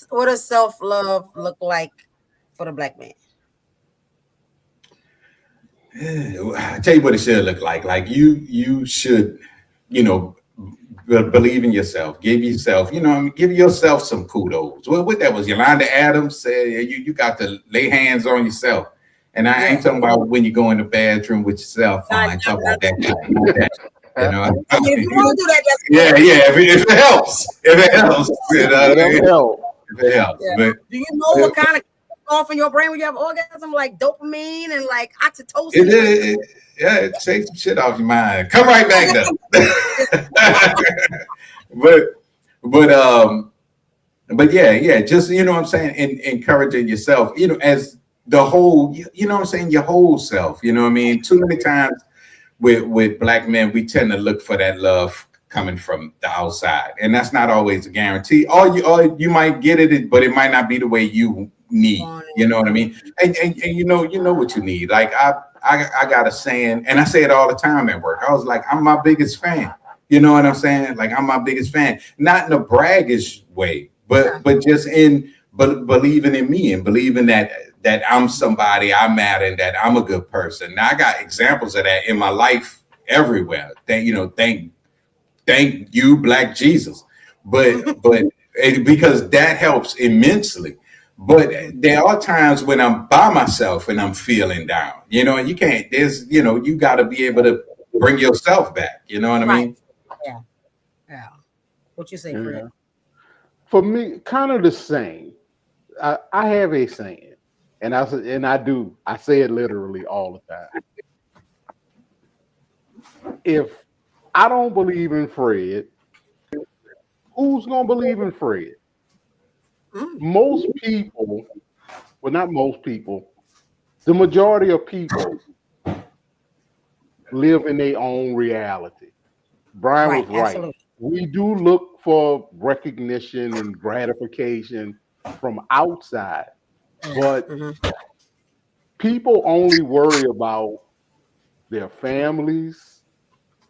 What does self-love look like for the Black man? I tell you what it should look like. Like you should, believe in yourself. Give yourself, give yourself some kudos. Well, what that was, Yolanda Adams said, you got to lay hands on yourself. And I ain't talking about when you go in the bathroom with yourself. I talk about that. If you want to do that, that's If it helps. If it helps. If it helps. Yeah. But, do you know what kind of off in your brain when you have orgasm, like dopamine and like oxytocin? It takes some shit off your mind. Come right back though. but yeah, just what I'm saying, encouraging yourself, as the whole, what I'm saying, your whole self, what I mean? Too many times with Black men, we tend to look for that love coming from the outside, and that's not always a guarantee. Or you might get it, but it might not be the way you need. You know what I mean? And you know what you need. Like I got a saying, and I say it all the time at work. I was like, I'm my biggest fan. You know what I'm saying? Like, I'm my biggest fan, not in a braggish way, but just in believing in me and believing that I'm somebody, I matter, and that I'm a good person. Now I got examples of that in my life everywhere. Thank you, Black Jesus. But because that helps immensely. But there are times when I'm by myself and I'm feeling down, and you can't, you got to be able to bring yourself back. You know what I mean? Yeah. What you say, Fred? For me, kind of the same. I have a saying, and I say it literally all the time. If I don't believe in Fred, who's gonna believe in Fred? Most people, well, not most people, the majority of people live in their own reality. Brian was right. Absolutely. We do look for recognition and gratification from outside, but people only worry about their families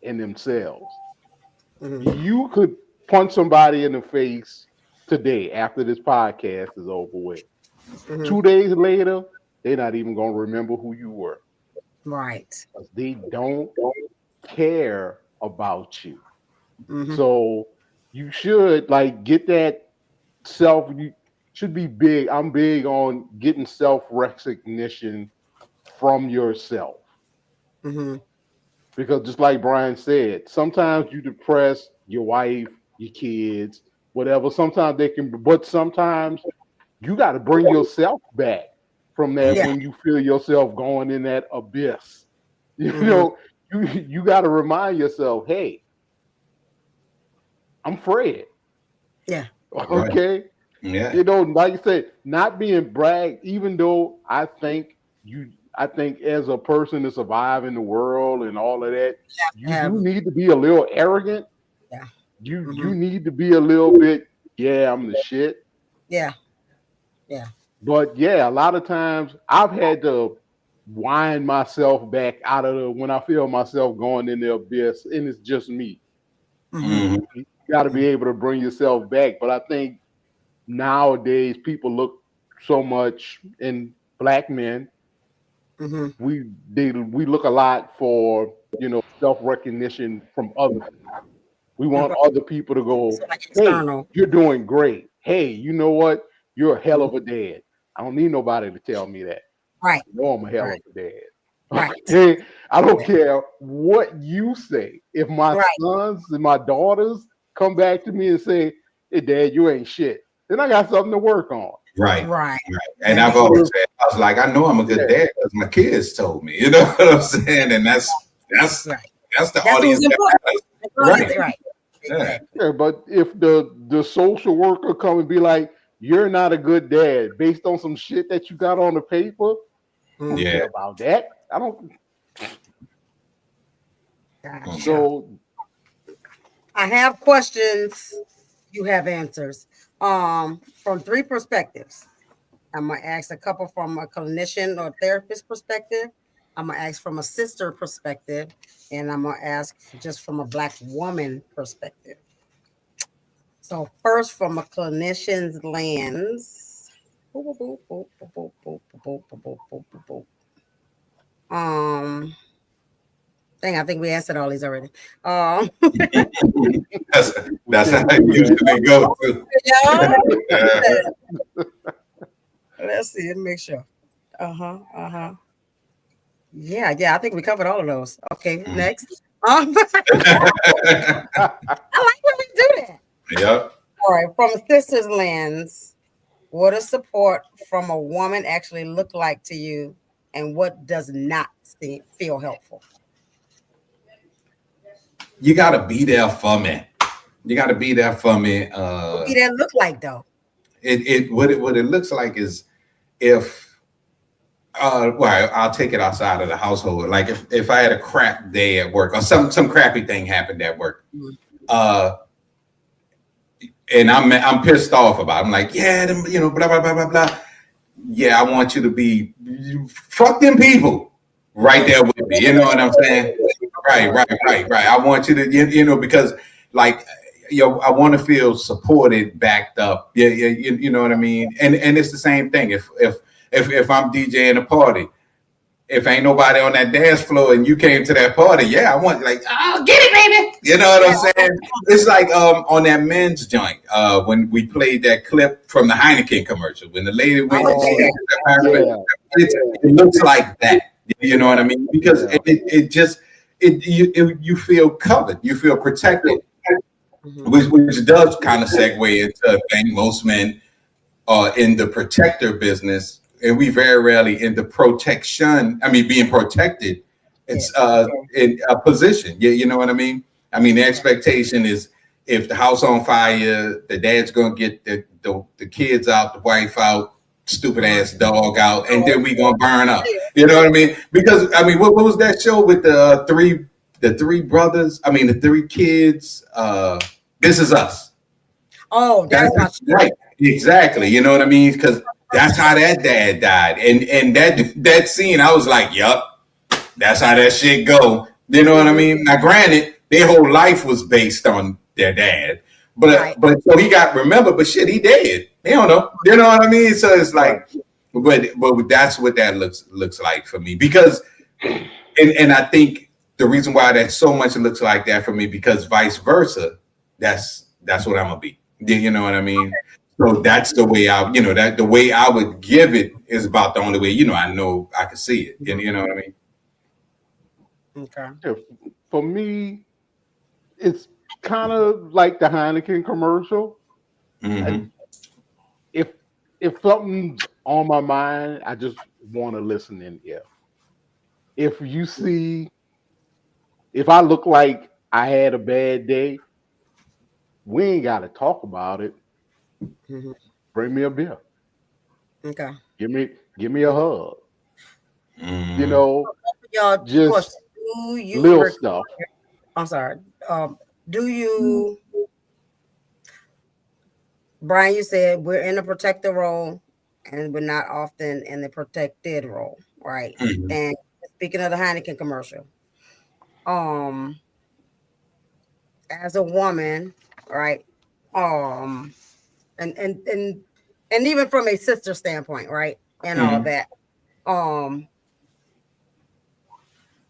and themselves. You could punch somebody in the face today after this podcast is over with. 2 days later, they're not even going to remember who you were. Right. Because they don't care about you. So you should get that self. You should be big. I'm big on getting self-recognition from yourself. Because just like Brian said, sometimes you depress your wife, your kids, whatever. Sometimes but sometimes you got to bring yourself back from that when you feel yourself going in that abyss. You got to remind yourself, hey, I'm Fred. Yeah. Okay. Yeah. Like you said, not being bragged, even though I think as a person to survive in the world and all of that, you do need to be a little arrogant. Yeah. You need to be a little bit, I'm the shit. Yeah. Yeah. But a lot of times I've had to wind myself back out of when I feel myself going in the abyss, and it's just me. You got to be able to bring yourself back. But I think nowadays people look so much in Black men. We look a lot for self-recognition from others. We want other people to go, hey, you're doing great. Hey, you know what? You're a hell of a dad. I don't need nobody to tell me that. Right. I know I'm a hell of a dad. Right. Okay? I don't care what you say. If my sons and my daughters come back to me and say, Hey, Dad, you ain't shit. Then I got something to work on. Right. And I've always said, I was like, I know I'm a good dad because my kids told me. You know what I'm saying? And that's the audience. Right. Exactly. Yeah, but if the social worker come and be like, you're not a good dad based on some shit that you got on the paper, I don't care about that. I don't. Gotcha. So I have questions. You have answers. From three perspectives. I'm gonna ask a couple from a clinician or therapist perspective. I'm gonna ask from a sister perspective, and I'm gonna ask just from a Black woman perspective. So first, from a clinician's lens. Dang, I think we answered all these already. That's how it usually goes. Let's see and make sure. Yeah, I think we covered all of those. Okay, next. I like when we do that. Yep. All right, from a sister's lens, what does support from a woman actually look like to you, and what does not feel helpful? You gotta be there for me. You gotta be there for me. What did that look like though? What it looks like is if well, I'll take it outside of the household. Like if I had a crap day at work or some crappy thing happened at work, and I'm pissed off about it. I'm like, yeah, them, blah blah blah blah blah. Yeah, I want you to be fuck them people right there with me. You know what I'm saying? Right. I want you to, because like, I want to feel supported, backed up. Yeah, you know what I mean? And it's the same thing. If I'm DJing a party, if ain't nobody on that dance floor and you came to that party, yeah, I want get it, baby. You know what I'm saying? It's like on that men's joint when we played that clip from the Heineken commercial when the lady went. It looks like that. You know what I mean? Because you feel covered, you feel protected, which does kind of segue into a thing most men are in the protector business. And we very rarely in the protection. I mean, being protected, it's in a position. You know what I mean? I mean, the expectation is if the house on fire, the dad's gonna get the kids out, the wife out, stupid ass dog out, and then we gonna burn up. You know what I mean? Because I mean, what was that show with the three brothers? I mean, the three kids. This Is Us. Oh, that's right. Exactly. You know what I mean? Because that's how that dad died. And that scene, I was like, yup, that's how that shit go. You know what I mean? Now, granted, their whole life was based on their dad. But so he got remembered, but shit, he dead. They don't know. You know what I mean? So it's like, but that's what that looks like for me. Because and I think the reason why that so much looks like that for me, because vice versa, that's what I'm gonna be. You know what I mean? So that's the way the way I would give it is about the only way, I know I can see it. You know what I mean? Okay. Yeah, for me, it's kind of like the Heineken commercial. Mm-hmm. If something's on my mind, I just want to listen in here. If I look like I had a bad day, we ain't got to talk about it. Mm-hmm. Bring me a beer. Okay. Give me a hug. Mm-hmm. Y'all just little stuff. I'm sorry. Do you, Brian? You said we're in a protector role, and we're not often in the protected role, right? Mm-hmm. And speaking of the Heineken commercial, as a woman, right? And even from a sister standpoint, right? And all of that.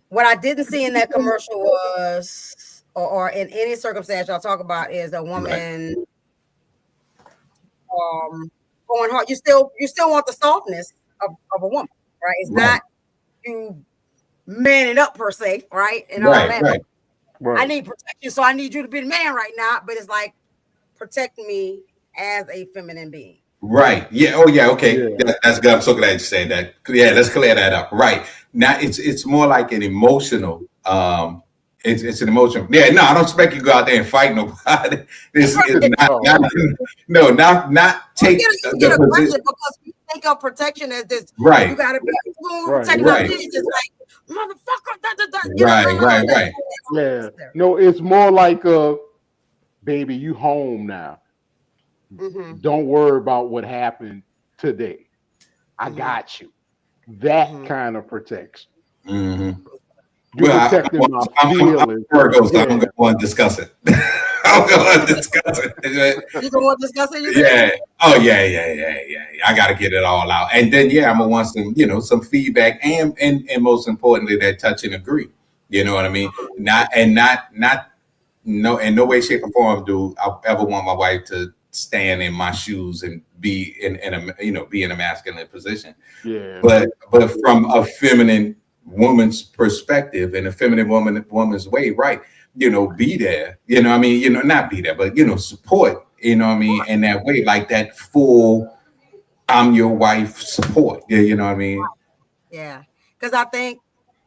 What I didn't see in that commercial was, or in any circumstance y'all talk about, is a woman going hard. You still want the softness of a woman, right? It's not you manning up per se, right? And all that. Right. I need protection, so I need you to be the man right now. But it's like protect me as a feminine being. Right. Yeah. Oh, yeah. Okay. Yeah. That's good. I'm so glad you said that. Yeah. Let's clear that up. Right. Now it's more like an emotional. It's an emotional. Yeah. No, I don't expect you to go out there and fight nobody. This is not take you get the aggressive position. because we think of protection as this. Right. You gotta be Right, protecting right. our kids. It's like motherfucker. Right. Yeah. No, it's more like baby, you home now. Mm-hmm. Don't worry about what happened today. I got you. That kind of protection. Mm-hmm. You're protecting my feelings. Virgo, so I'm going to discuss it. I'm going to discuss it. You don't want to discuss it? Yeah. Oh, yeah. I got to get it all out. And then, I'm going to want some, some feedback and most importantly, that touch and agree. You know what I mean? Not in no way, shape or form do I ever want my wife to stand in my shoes and be in a masculine position. Yeah. But from a feminine woman's perspective and a feminine woman's way, right? Be there. Not be there, but support. In that way, like that full, I'm your wife support. Yeah, you know what I mean? Yeah, because I think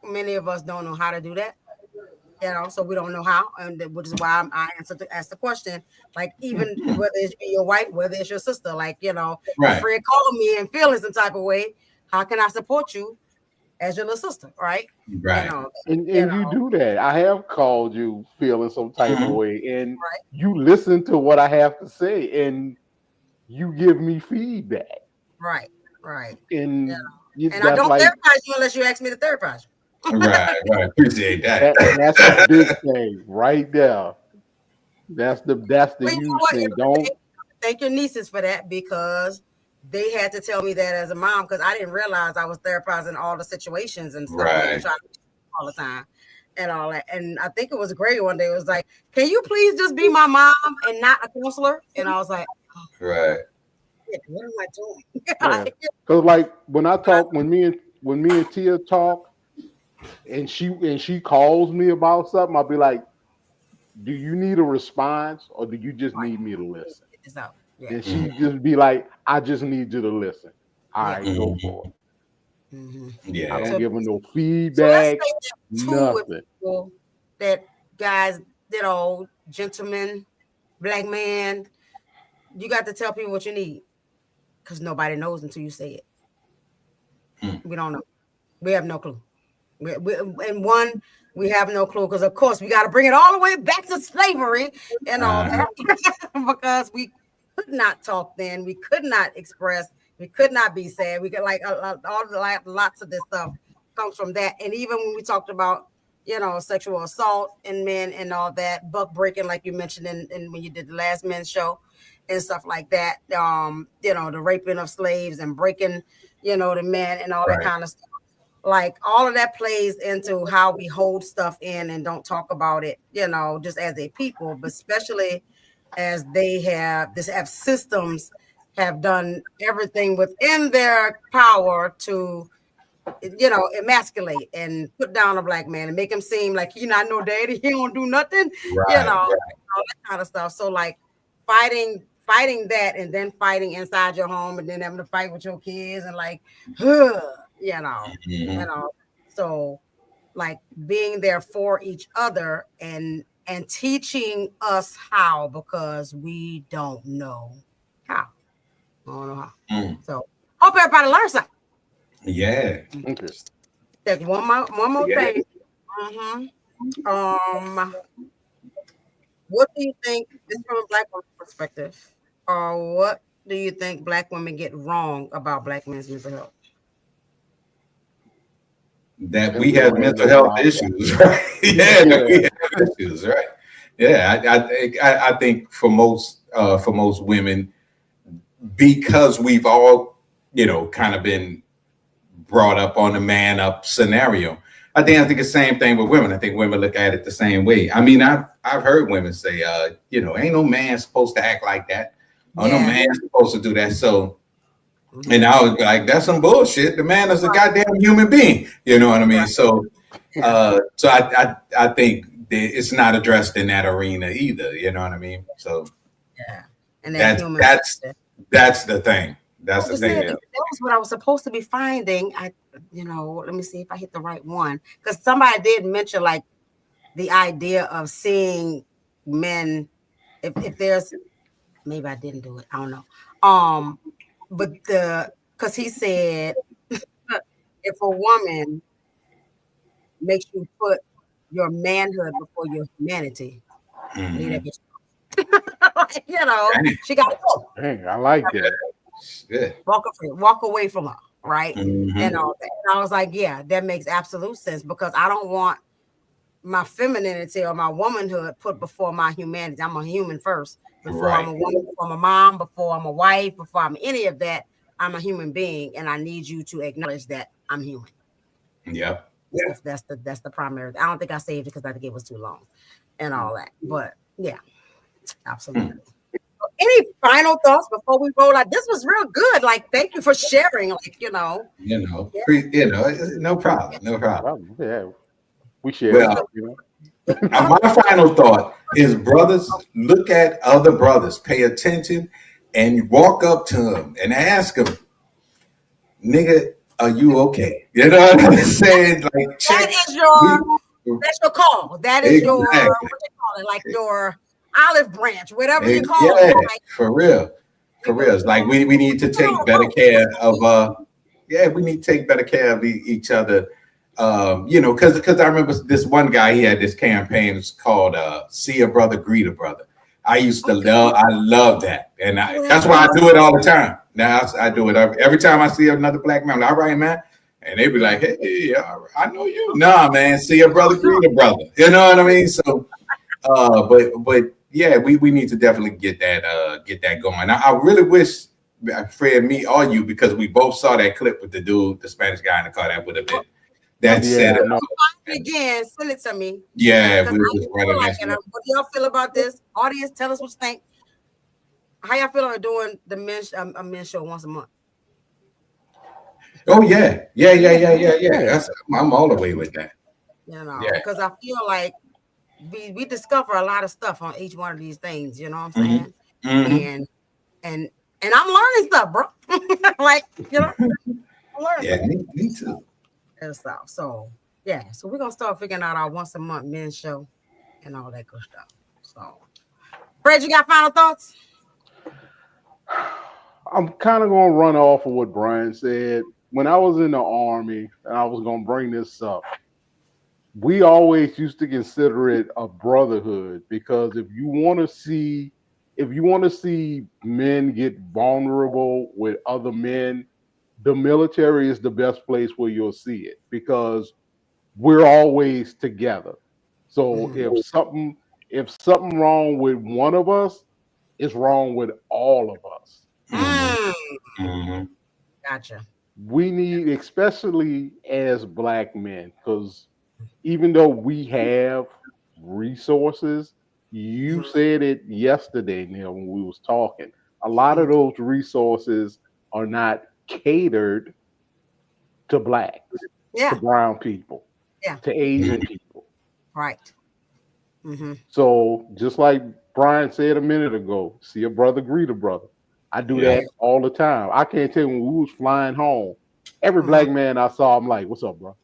many of us don't know how to do that. So we don't know how, and which is why I asked the question. Like, even whether it's your wife, whether it's your sister, like Right. Fred called me and feeling some type of way. How can I support you as your little sister, right? Right. And you do that. I have called you feeling some type of way, and you listen to what I have to say, and you give me feedback. Right. And I don't therapize you unless you ask me to therapize you. Right. Appreciate that. That's a big thing right there. That's the huge thing. Don't thank your nieces for that, because they had to tell me that as a mom, because I didn't realize I was therapizing all the situations and stuff. Right. All the time and all that. And I think it was great one day. It was like, can you please just be my mom and not a counselor? And I was like, right. What am I doing? Because like when I talk, when me and Tia talk, and she calls me about something, I'll be like, do you need a response or do you just need me to listen? And she just be like, I just need you to listen. All right, go for it. Yeah. I don't give her no feedback. Nothing. That guys, gentlemen, black man, you got to tell people what you need, because nobody knows until you say it. We don't know. We have no clue. We have no clue, because of course we got to bring it all the way back to slavery and all that, because we could not talk then. We could not express. We could not be sad. We could lots of this stuff comes from that. And even when we talked about sexual assault in men and all that, buck breaking, like you mentioned in when you did the last men's show and stuff like that, the raping of slaves and breaking the men and all that kind of stuff. Like, all of that plays into how we hold stuff in and don't talk about it, just as a people, but especially as they have systems have done everything within their power to, emasculate and put down a black man and make him seem like he not no daddy, he don't do nothing, all that kind of stuff. So like fighting that, and then fighting inside your home, and then having to fight with your kids, and like, so like being there for each other and teaching us how, because we don't know how. I don't know how. So hope everybody learns something. Yeah. Take one more thing. What do you think, this from a black woman's perspective, or what do you think black women get wrong about black men's mental health? That we have mental health issues, right? We have issues, right? Yeah, I think for most women, because we've all kind of been brought up on the man up scenario. I think it's the same thing with women. I think women look at it the same way. I mean, I've heard women say, ain't no man supposed to act like that. Oh, no man's supposed to do that. So, and I was like, that's some bullshit. The man is a goddamn human being. You know what I mean? So, I think it's not addressed in that arena either. You know what I mean? So, Yeah. And that human. That's the thing. That's the thing. That was what I was supposed to be finding. Let me see if I hit the right one. Because somebody did mention like the idea of seeing men, if there's, maybe I didn't do it. I don't know. But because he said if a woman makes you put your manhood before your humanity, leave that bitch. She got to go. Dang, I like that. Yeah. Walk away from her, right? And all that. And I was like, yeah, that makes absolute sense because I don't want my femininity or my womanhood put before my humanity. I'm a human first. Before I'm a woman, before I'm a mom, before I'm a wife, before I'm any of that, I'm a human being, and I need you to acknowledge that I'm human. Yeah. That's the primary. I don't think I saved it because I think it was too long and all that. But yeah, absolutely. Any final thoughts before we roll out? This was real good. Like, thank you for sharing. Like, no problem. No problem. Yeah, we share. Well, my final thought is, brothers, look at other brothers, pay attention, and walk up to them and ask them, "Nigga, are you okay?" You know what I'm saying? Like, that's your call. That is your, what do you call it? Like your olive branch, whatever you call it. Like, for real. It's like we need to take better care of we need to take better care of each other. Because I remember this one guy, he had this campaign, it's called "See a Brother, Greet a Brother." I love that, and that's why I do it all the time. Now I do it every time I see another black man. All right, man, and they be like, "Hey, I know you." Nah, man, see a brother, greet a brother. You know what I mean? So, but yeah, we need to definitely get that going. I really wish, Fred, me or you, because we both saw that clip with the Spanish guy in the car. That would have been. That's it. Again, send it to me. Yeah, we were just running what do y'all feel about this? Audience, tell us what you think. How y'all feel about doing the men's show once a month? Oh yeah. I'm all the way with that. Because I feel like we discover a lot of stuff on each one of these things. You know what I'm saying? And I'm learning stuff, bro. Like, I'm learning. Yeah, me too. And stuff. So we're gonna start figuring out our once a month men's show and all that good stuff. So, Fred, you got final thoughts? I'm kind of gonna run off of what Brian said. When I was in the Army, and I was gonna bring this up, we always used to consider it a brotherhood, because if you want to see men get vulnerable with other men, the military is the best place where you'll see it, because we're always together. So if something wrong with one of us, it's wrong with all of us. Gotcha. We need, especially as black men, because even though we have resources, you said it yesterday, Neil, when we was talking, a lot of those resources are not catered to blacks, to brown people, to Asian people. Right. So just like Brian said a minute ago, see a brother, greet a brother. I do that all the time. I can't tell you, when we was flying home, every black man I saw, I'm like, "What's up, bro?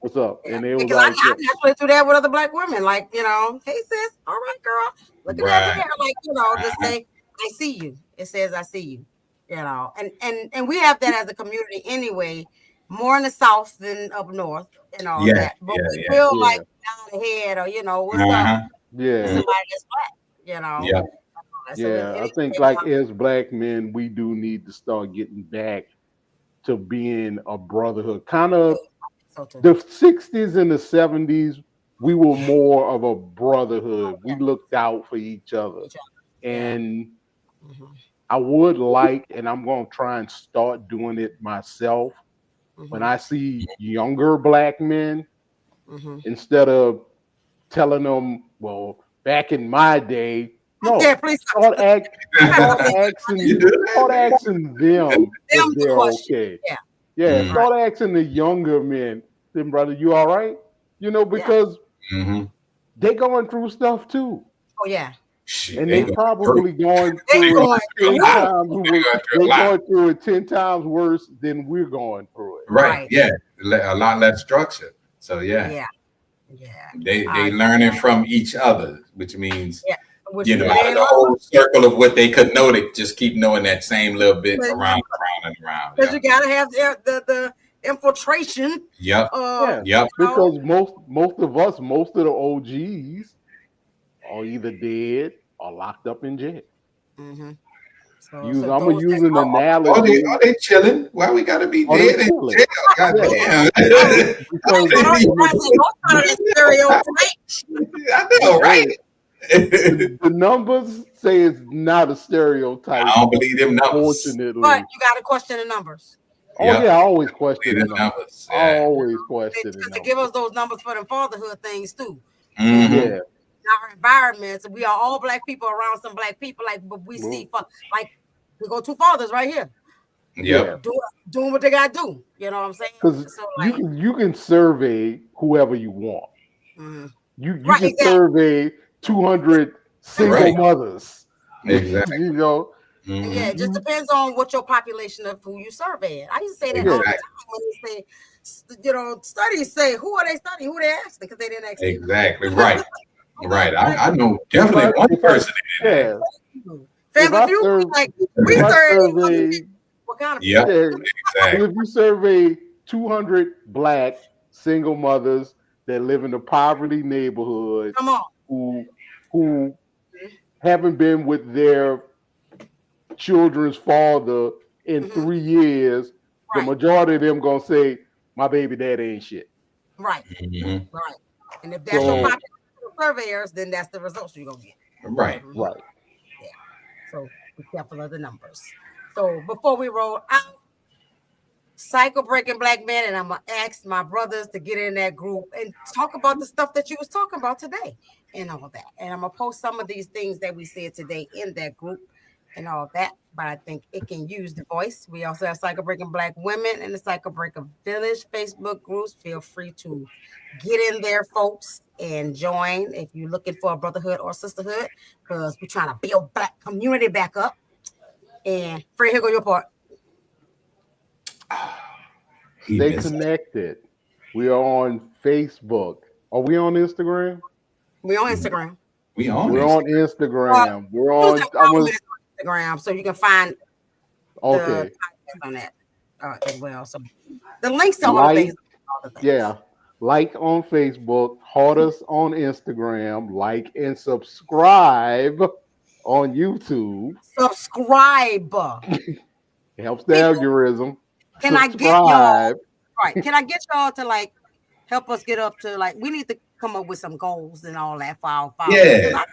What's up?" And they was like, I naturally do that with other black women, like, "Hey sis, all right, girl, look at that hair," like, just say, "I see you." It says, "I see you," and we have that as a community anyway, more in the South than up north and all that. But we feel like down the head, or what's up? Somebody that's black, I think like as black men, we do need to start getting back to being a brotherhood. Kind of the 60s and the 70s, we were more of a brotherhood. We looked out for each other. And I would like, and I'm going to try and start doing it myself, when I see younger black men, instead of telling them, "Well, back in my day," no, start asking them if they're okay. Start asking the younger men, "Then, brother, you all right?" Because they going through stuff too. Oh yeah. And they probably going through it 10 times. They going through it 10 times worse than we're going through it. Right. Yeah. A lot less structure. So Yeah. They learning from each other, which means Which out of the whole circle of what they could know, they just keep knowing that same little bit around and around. Because you gotta have the infiltration. Yep. Because most of the OGs are either dead or locked up in jail. Mm-hmm. I'm gonna use an analogy. Are they chilling? Why we gotta be dead in jail? Goddamn. I know, right? The numbers say it's not a stereotype. I don't believe them numbers. Unfortunately, but you got to question the numbers. Oh yeah, I always question the numbers. Always question the numbers. To give us those numbers for the fatherhood things too. Mm-hmm. Yeah. Our environments, we are all black people around some black people. But we see like we go two fathers right here. Yeah. Doing what they gotta do. You know what I'm saying? Because you can survey whoever you want. Mm-hmm. You can survey 200 single mothers. Exactly. Mm-hmm. Yeah, it just depends on what your population of who you survey. I used to say that all the time when they say, studies say, who are they studying? Who they asking? Because they didn't ask. Exactly. Right. Right. I know definitely one person. Yeah. Family Feud, we survey. What kind of exactly. If you survey 200 black single mothers that live in a poverty neighborhood, who haven't been with their children's father in 3 years, the majority of them gonna say, "My baby daddy ain't shit." Right. Mm-hmm. Right. And if that's your population of surveyors, then that's the results you're gonna get. Right. Mm-hmm. Right. Yeah. So be careful of the numbers. So before we roll out, Cycle Breaking Black Men, and I'm gonna ask my brothers to get in that group and talk about the stuff that you was talking about today and all that. And I'm gonna post some of these things that we said today in that group and all that. But I think it can use the voice. We also have Cycle Breaking Black Women and the Cycle Breaker Village Facebook groups. Feel free to get in there, folks, and join if you're looking for a brotherhood or sisterhood, because we're trying to build black community back up. And Fred, here go your part. Stay connected. We are on Facebook. Are we on Instagram? We on Instagram. We're on Instagram. We're on Instagram, so you can find the on that as well. So the links to all the things. Yeah. Like on Facebook, heart us on Instagram, like and subscribe on YouTube. Subscribe. Helps the algorithm. Can I get y'all? Right. Can I get y'all to help us get up to we need to come up with some goals and all that for our followers. Yeah.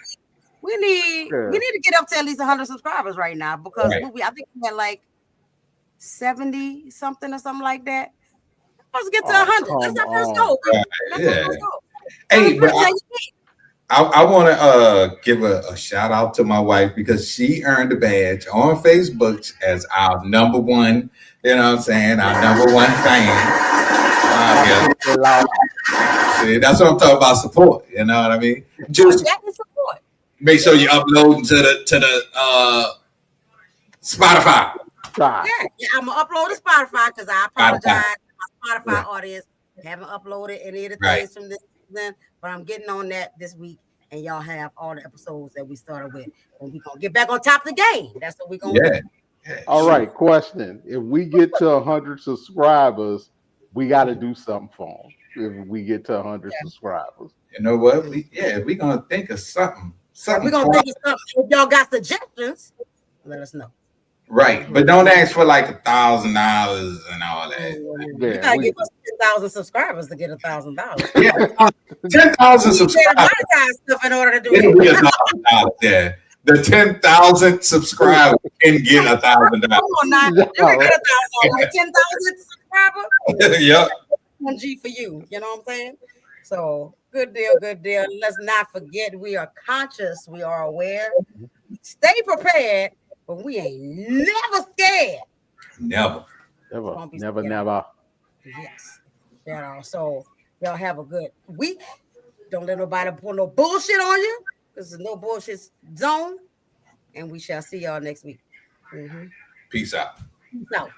We need to get up to at least 100 subscribers right now because I think we had 70 something or something like that. Let's get to 100. That's our first goal. Hey, but I want to give a shout out to my wife because she earned a badge on Facebook as our number one, you know what I'm saying, our number one fan. See, that's what I'm talking about, support. You know what I mean? Just support. Make sure you upload to the Spotify. Yeah, I'm gonna upload to Spotify because I apologize to my Spotify audience. I haven't uploaded any of the things from this season, but I'm getting on that this week, and y'all have all the episodes that we started with. And we're gonna get back on top of the game. That's what we're gonna do. All right, question. If we get to 100 subscribers, we got to do something for them. If we get to 100 subscribers. You know what? We're going to think of something. We're going to think of something. If y'all got suggestions, let us know. Right. But don't ask for $1,000 and all that. You got to give us 10,000 subscribers to get $1,000. Yeah. 10,000 subscribers. Stuff in order to do it. Yeah. The 10,000 subscribers can get $1,000. Come on now. You can get 1,000. 10,000 subscribers? Yep. 1G for you. You know what I'm saying? So good deal, good deal. Let's not forget we are conscious, we are aware. Stay prepared, but we ain't never scared. Never. Never. Yes. So y'all have a good week. Don't let nobody pull no bullshit on you. This is No Bullshit Zone, and we shall see y'all next week. Peace out. Peace out.